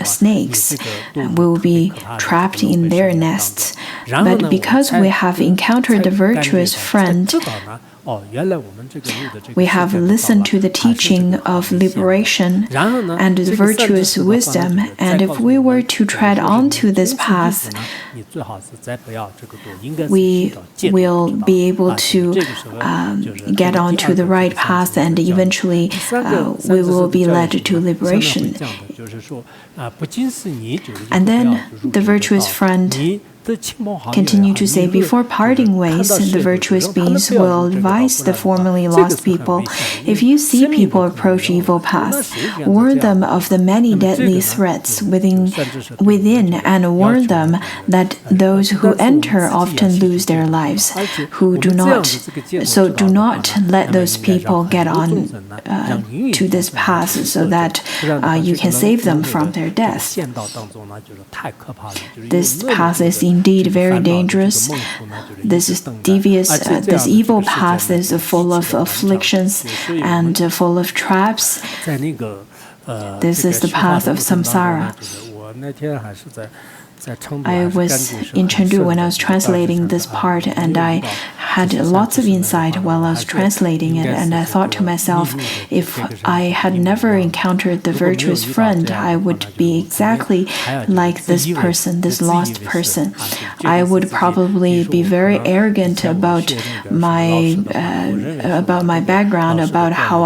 snakes. We will be trapped in their nests. But because we have encountered the virtuous friend, we have listened to the teaching of liberation and the virtuous wisdom, and if we were to tread onto this path, we will be able to get onto the right path, and eventually we will be led to liberation. And then the virtuous friend continue to say, before parting ways, the virtuous beings will advise the formerly lost people, if you see people approach evil paths, warn them of the many deadly threats within and warn them that those who enter often lose their lives, who do not. So do not let those people get on to this path so that you can save them from their death. This path is indeed very dangerous. This is devious. This evil path is full of afflictions and full of traps. This is the path of samsara. I was in Chengdu when I was translating this part, and I had lots of insight while I was translating it, and I thought to myself, if I had never encountered the virtuous friend, I would be exactly like this person, this lost person. I would probably be very arrogant about my background, about how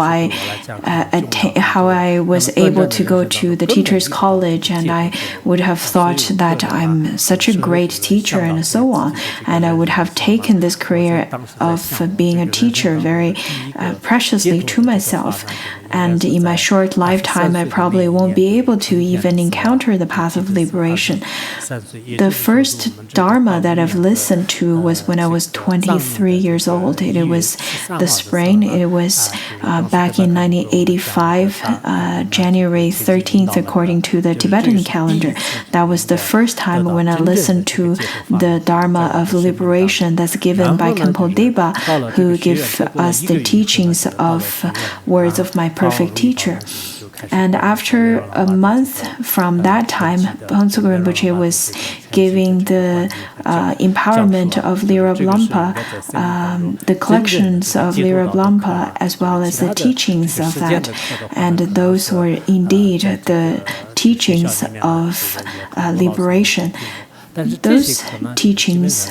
I was able to go to the teacher's college, and I would have thought that I'm such a great teacher and so on, and I would have taken this career of being a teacher very preciously to myself. And in my short lifetime, I probably won't be able to even encounter the path of liberation. The first Dharma that I've listened to was when I was 23 years old. It was the spring. It was back in 1985, January 13th, according to the Tibetan calendar. That was the first time when I listened to the Dharma of liberation that's given by Khenpo Deba, who give us the teachings of words of my perfect teacher. And after a month from that time, Phuntsuk Rinpoche was giving the empowerment of Lira Lampa, the collections of Lira Lampa, as well as the teachings of that. And those were indeed the teachings of liberation. Those teachings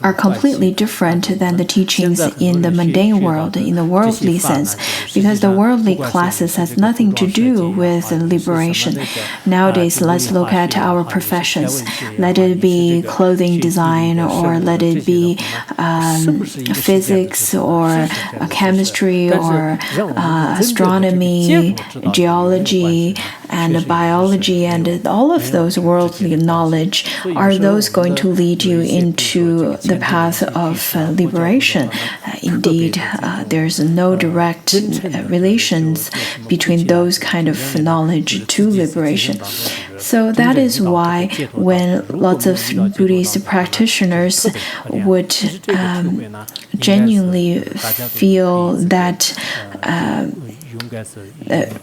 are completely different than the teachings in the mundane world, in the worldly sense, because the worldly classes has nothing to do with liberation. Nowadays, let's look at our professions. Let it be clothing design, or let it be physics, or chemistry, or astronomy, geology, and biology, and all of those worldly knowledge. Are those going to lead you into the path of liberation? Indeed, there's no direct relations between those kind of knowledge to liberation. So that is why when lots of Buddhist practitioners would genuinely feel that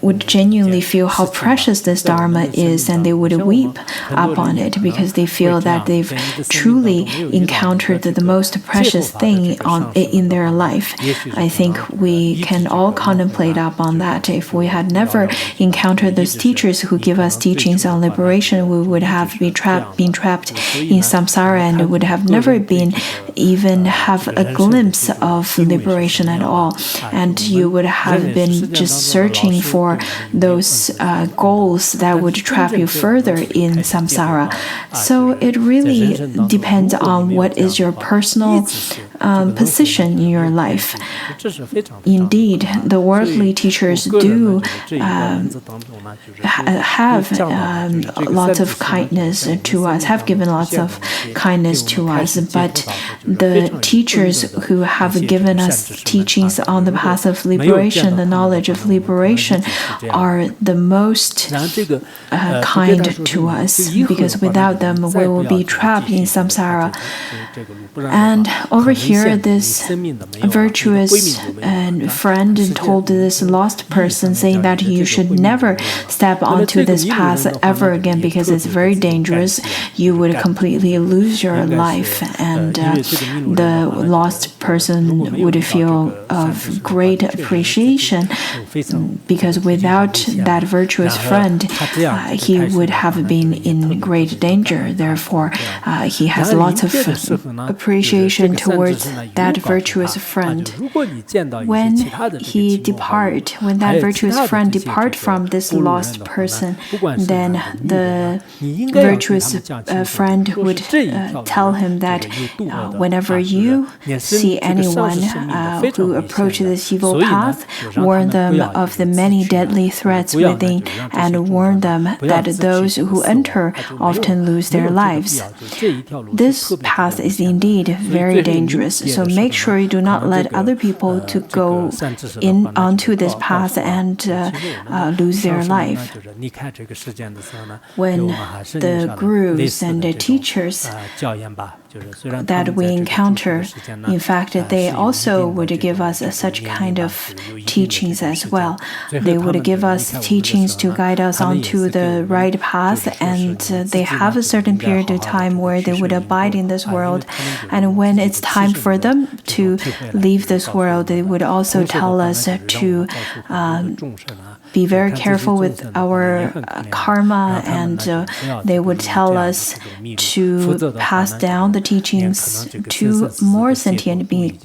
would genuinely feel how precious this Dharma is, and they would weep upon it because they feel that they've truly encountered the most precious thing in their life. I think we can all contemplate upon that. If we had never encountered those teachers who give us teachings on liberation, we would have been trapped in samsara, and would have never been even have a glimpse of liberation at all. And you would have been just searching for those goals that would trap you further in samsara. So it really depends on what is your personal position in your life. Indeed, the worldly teachers do have lots of kindness to us, have given lots of kindness to us, but the teachers who have given us teachings on the path of liberation, the knowledge of liberation, are the most kind to us, because without them we will be trapped in samsara. And over here, this virtuous friend told this lost person, saying that you should never step onto this path ever again because it's very dangerous. You would completely lose your life, and the lost person would feel of great appreciation, because without that virtuous friend, he would have been in great danger. Therefore, he has lots of appreciation towards that virtuous friend. When that virtuous friend depart from this lost person, then the virtuous friend would tell him that whenever you see anyone who approaches this evil path, warn them of the many deadly threats within, and warn them that those who enter often lose their lives. This path is indeed very dangerous, so make sure you do not let other people to go onto this path and lose their life. When the gurus and the teachers that we encounter, in fact, they also would give us such kind of teachings as as well. They would give us teachings to guide us onto the right path, and they have a certain period of time where they would abide in this world. And when it's time for them to leave this world, they would also tell us to be very careful with our karma, and they would tell us to pass down the teachings to more sentient beings,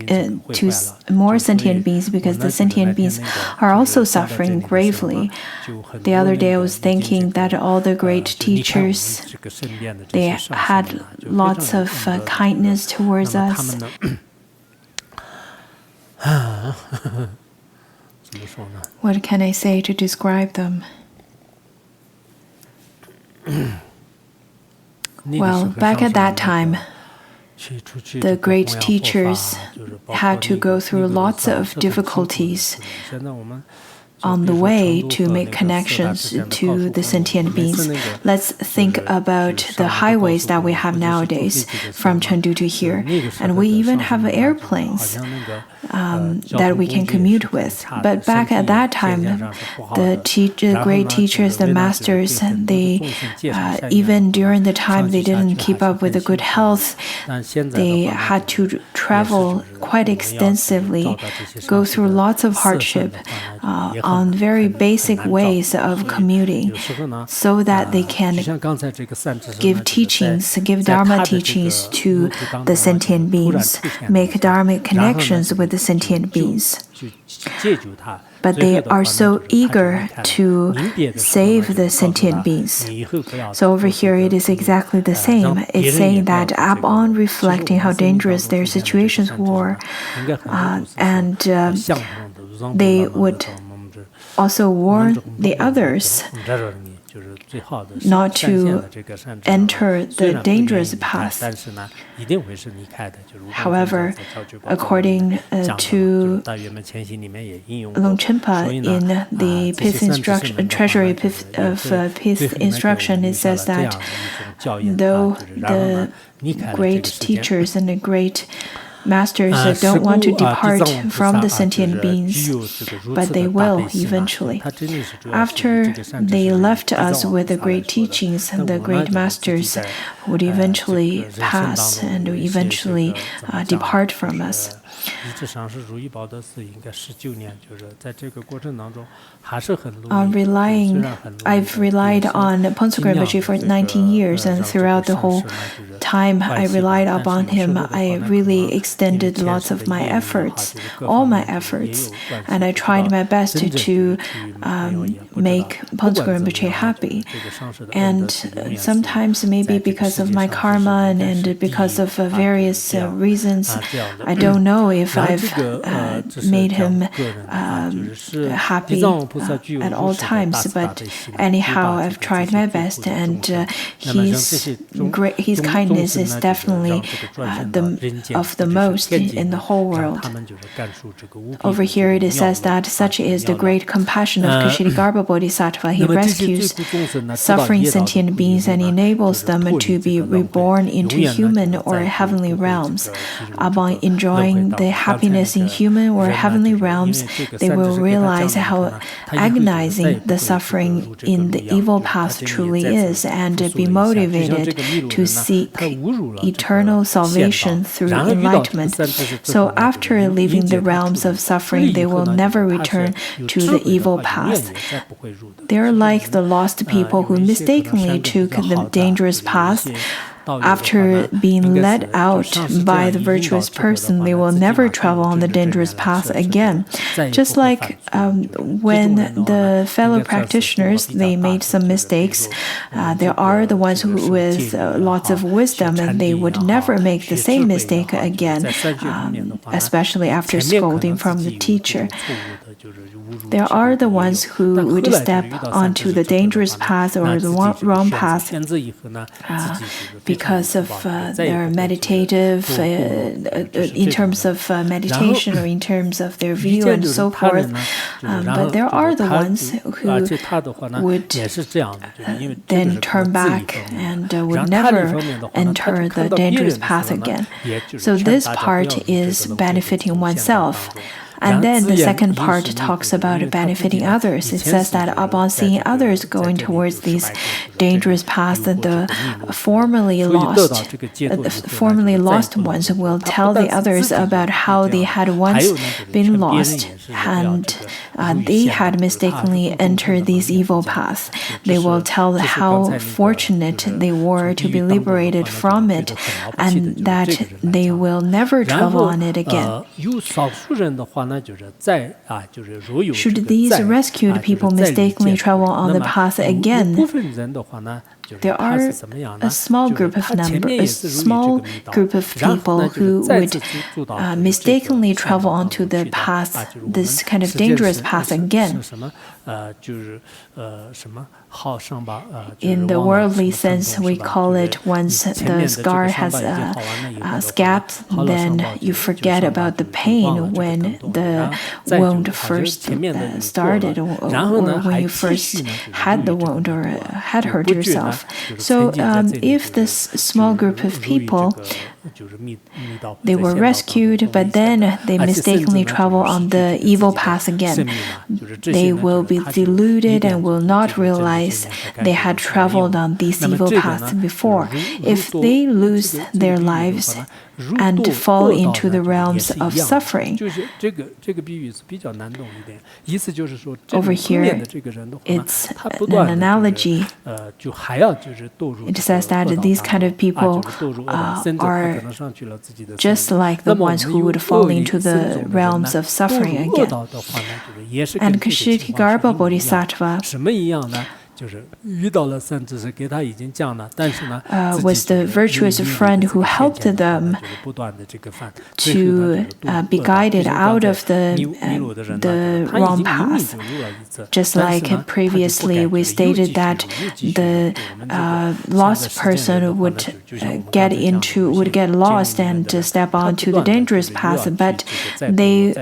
because the sentient beings are also suffering gravely. The other day I was thinking that all the great teachers, they had lots of kindness towards us. What can I say to describe them? Well, back at that time, the great teachers had to go through lots of difficulties on the way to make connections to the sentient beings. Let's think about the highways that we have nowadays from Chengdu to here. And we even have airplanes that we can commute with. But back at that time, the great teachers, the masters, they even during the time they didn't keep up with the good health, they had to travel quite extensively, go through lots of hardship on very basic ways of commuting, so that they can give teachings, give Dharma teachings to the sentient beings, make Dharmic connections with the sentient beings. But they are so eager to save the sentient beings. So over here it is exactly the same. It's saying that upon reflecting how dangerous their situations were, and they would also warn the others not to enter the dangerous path. However, according to Longchenpa in the Treasury of Peace Instruction, it says that though the great teachers and the great masters don't want to depart from the sentient beings, but they will eventually. After they left us with the great teachings, the great masters would eventually pass and eventually depart from us. I've relied on Pontsukar Rinpoche for 19 years, and throughout the whole time I relied upon him, I really extended lots of my efforts, all my efforts, and I tried my best to make Pontsukar Rinpoche happy. And sometimes maybe because of my karma and because of various reasons, I don't know if I've made him happy at all times, but anyhow I've tried my best, and his kindness is definitely of the most in the whole world. Over here it says that such is the great compassion of Ksitigarbha Bodhisattva. He rescues suffering sentient beings and enables them to be reborn into human or heavenly realms. Upon enjoying the happiness in human or heavenly realms, they will realize how agonizing the suffering in the evil path truly is, and be motivated to seek eternal salvation through enlightenment. So after leaving the realms of suffering, they will never return to the evil path. They're like the lost people who mistakenly took the dangerous path. After being led out by the virtuous person, they will never travel on the dangerous path again. Just like when the fellow practitioners, they made some mistakes, there are the ones who with lots of wisdom, and they would never make the same mistake again, especially after scolding from the teacher. There are the ones who would step onto the dangerous path or the wrong path because of their meditative, in terms of meditation or in terms of their view and so forth. But there are the ones who would then turn back and would never enter the dangerous path again. So this part is benefiting oneself. And then the second part talks about benefiting others. It says that upon seeing others going towards these dangerous paths, the formerly lost ones will tell the others about how they had once been lost and they had mistakenly entered these evil paths. They will tell how fortunate they were to be liberated from it and that they will never travel on it again. Should these rescued people mistakenly travel on the path again, there are a small group of people who would mistakenly travel onto the path, this kind of dangerous path again. In the worldly sense, we call it once the scar has scabbed, then you forget about the pain when the wound first started or when you first had the wound or had hurt yourself. So if this small group of people, they were rescued, but then they mistakenly travel on the evil path again, they will be deluded and will not realize they had traveled on these evil paths before. If they lose their lives and fall into the realms of suffering. Over here, it's an analogy. It says that these kind of people are just like the ones who would fall into the realms of suffering again. And Ksitigarbha Bodhisattva was the virtuous friend who helped them to be guided out of the wrong path. Just like previously we stated that the lost person would get lost and step onto the dangerous path, but they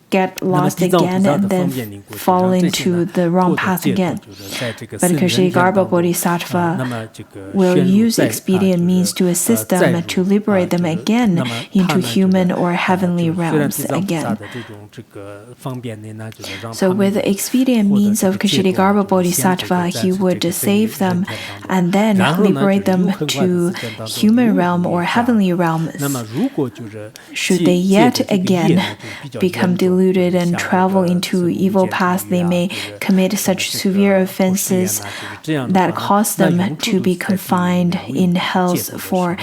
get lost again and then fall into the wrong path again. But Ksitigarbha Bodhisattva will use expedient means to assist them to liberate them again into human or heavenly realms again. So with the expedient means of Ksitigarbha Bodhisattva, he would save them and then liberate them to human realm or heavenly realms. Should they yet again become deluded and travel into evil paths, they may commit such severe offenses that cause them to be confined in hells for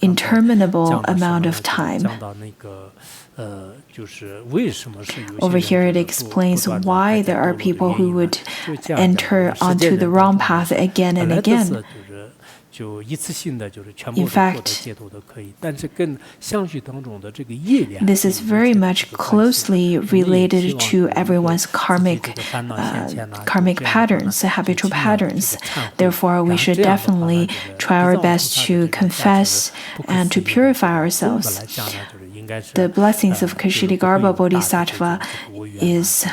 interminable amount of time. Over here it explains why there are people who would enter onto the wrong path again and again. In fact, this is very much closely related to everyone's karmic patterns, habitual patterns. Therefore, we should definitely try our best to confess and to purify ourselves. The blessings of Ksitigarbha Bodhisattva is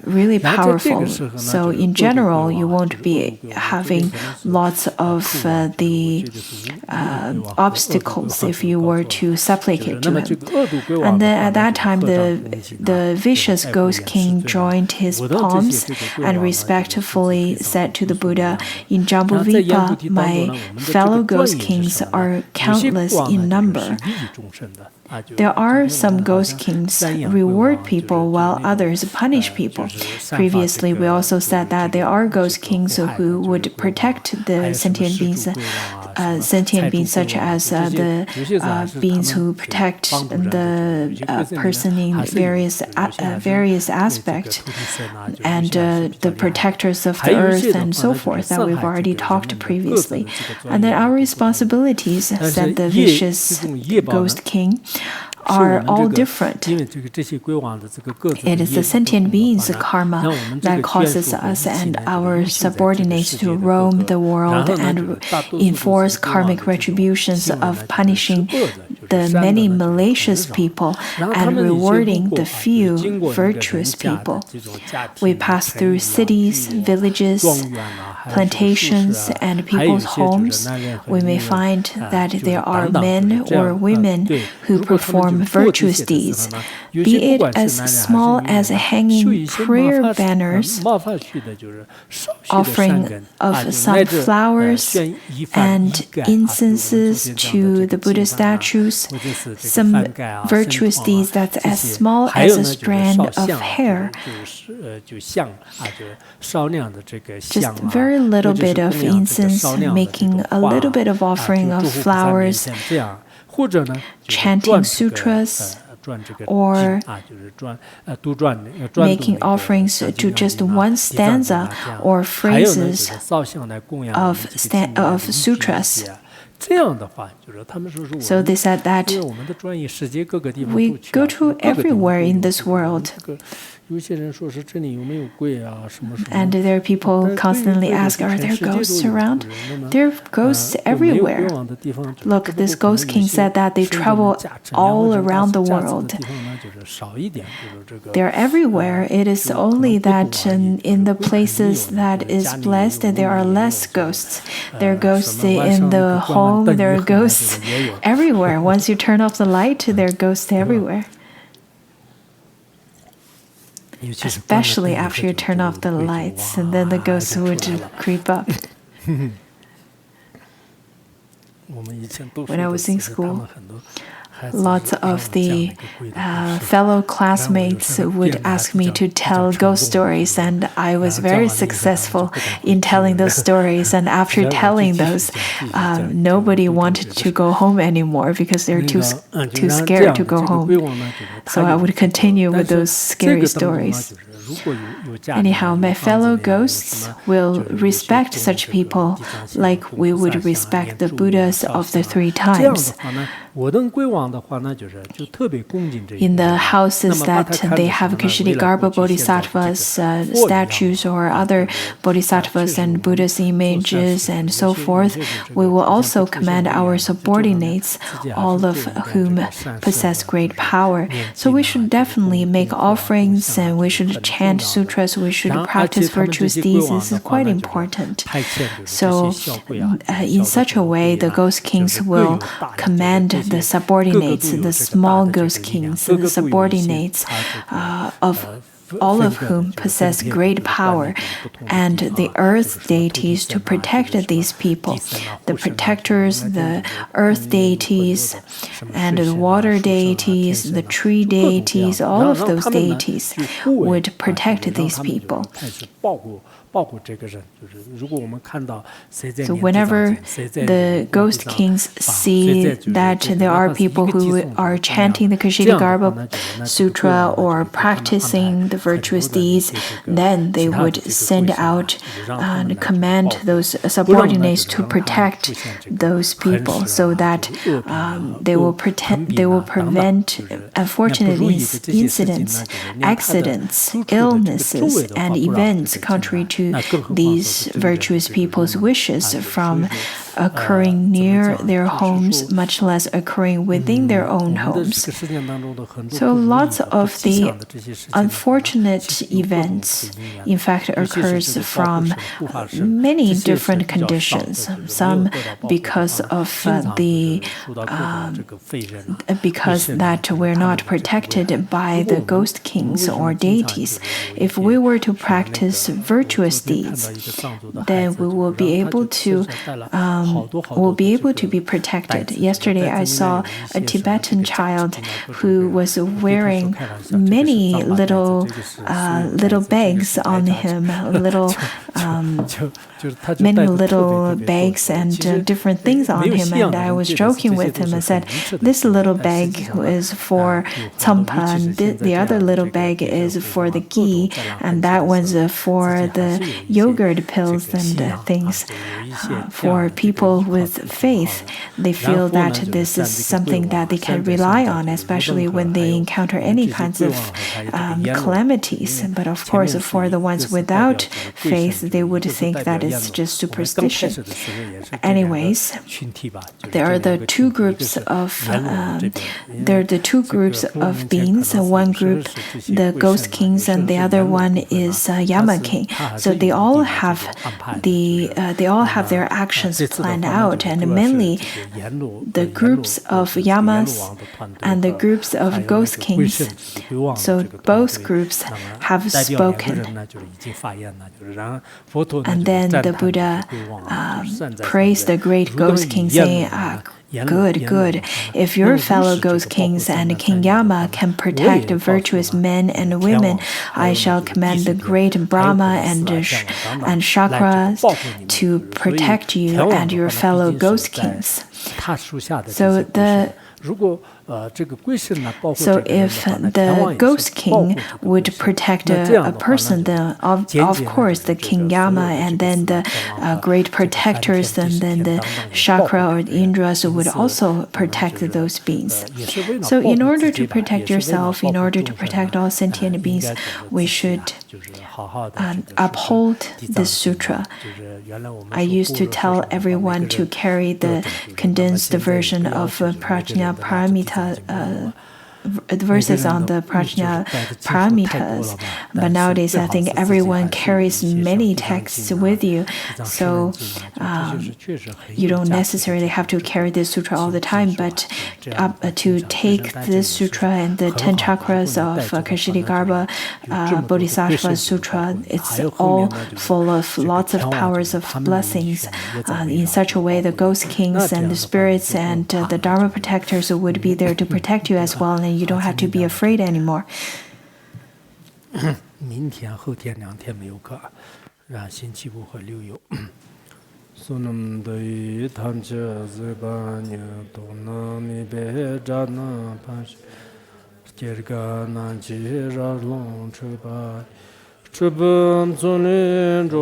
really powerful. So in general, you won't be having lots of the obstacles if you were to supplicate to him. And then at that time, the vicious ghost king joined his palms and respectfully said to the Buddha, "In Jambudvipa, my fellow ghost kings are countless in number. There are some ghost kings reward people while others punish people." Previously, we also said that there are ghost kings who would protect the sentient beings such as the beings who protect the person in various aspects, and the protectors of the earth and so forth that we've already talked previously. And then our responsibilities, said the vicious ghost king, are all different. It is the sentient beings' karma that causes us and our subordinates to roam the world and enforce karmic retributions of punishing the many malicious people and rewarding the few virtuous people. We pass through cities, villages, plantations, and people's homes. We may find that there are men or women who perform virtuous deeds, be it as small as hanging prayer banners, offering of some flowers and incenses to the Buddha statues, some virtuous deeds that's as small as a strand of hair, just very little bit of incense, making a little bit of offering of flowers, chanting sutras, or making offerings to just one stanza or phrases of sutras. So they said that we go to everywhere in this world. And there are people constantly ask, are there ghosts around? There are ghosts everywhere. Look, this ghost king said that they travel all around the world. They're everywhere. It is only that in the places that is blessed, there are less ghosts. There are ghosts in the home, there are ghosts everywhere. Once you turn off the light, there are ghosts everywhere. Especially after you turn off the lights, and then the ghosts would creep up. When I was in school, lots of the fellow classmates would ask me to tell ghost stories, and I was very successful in telling those stories. And after telling those, nobody wanted to go home anymore because they're too scared to go home. So I would continue with those scary stories. Anyhow, my fellow ghosts will respect such people like we would respect the Buddhas of the 3 times. In the houses that they have Ksitigarbha Bodhisattva's statues or other Bodhisattvas and Buddha's images and so forth, we will also command our subordinates, all of whom possess great power. So we should definitely make offerings, and we should chant sutras, we should practice virtuous deeds. This is quite important. So in such a way, the ghost kings will command the subordinates, the small ghost kings, the subordinates of all of whom possess great power, and the earth deities to protect these people. The protectors, the earth deities, and the water deities, the tree deities, all of those deities would protect these people. So whenever the ghost kings see that there are people who are chanting the Ksitigarbha Sutra or practicing the virtuous deeds, then they would send out and command those subordinates to protect those people, so that they will prevent unfortunate incidents, accidents, illnesses, and events contrary to these virtuous people's wishes from occurring near their homes, much less occurring within their own homes. So lots of the unfortunate events, in fact, occurs from many different conditions. Some because of because that we're not protected by the ghost kings or deities. If we were to practice virtuous deeds, then we will be able to be protected. Yesterday, I saw a Tibetan child who was wearing many little bags on him, many little bags and different things on him. And I was joking with him and said, "This little bag is for Tsampa, and the other little bag is for the ghee, and that one's for the yogurt pills and things for people people with faith, they feel that this is something that they can rely on, especially when they encounter any kinds of calamities. But of course, for the ones without faith, they would think that it's just superstition. Anyways, there are the two groups of beings. One group, the ghost kings, and the other one is Yama king. So they all have their actions planned out, and mainly the groups of Yamas and the groups of ghost kings. So both groups have spoken. And then the Buddha praised the great ghost king, saying, good, good. If your fellow ghost kings and King Yama can protect virtuous men and women, I shall command the great Brahma and Chakra to protect you and your fellow ghost kings. So if the ghost king would protect a person, then of course the King Yama and then the great protectors and then the Chakra or the Indras would also protect those beings. So in order to protect yourself, in order to protect all sentient beings, we should uphold this sutra. I used to tell everyone to carry the condensed version of Prajna Paramita verses on the Prajna Paramitas, but nowadays I think everyone carries many texts with you, so you don't necessarily have to carry this sutra all the time, but to take this sutra and the 10 chakras of Ksitigarbha Bodhisattva Sutra, it's all full of lots of powers of blessings. In such a way, the ghost kings and the spirits and the Dharma protectors would be there to protect you as well, and you don't have to be afraid anymore. 明天后天2天没有课，星期5和6有。Sunam dai thamcha zebanya dona mi be jana pash jerga na ji ralon chuba chubum zunin ro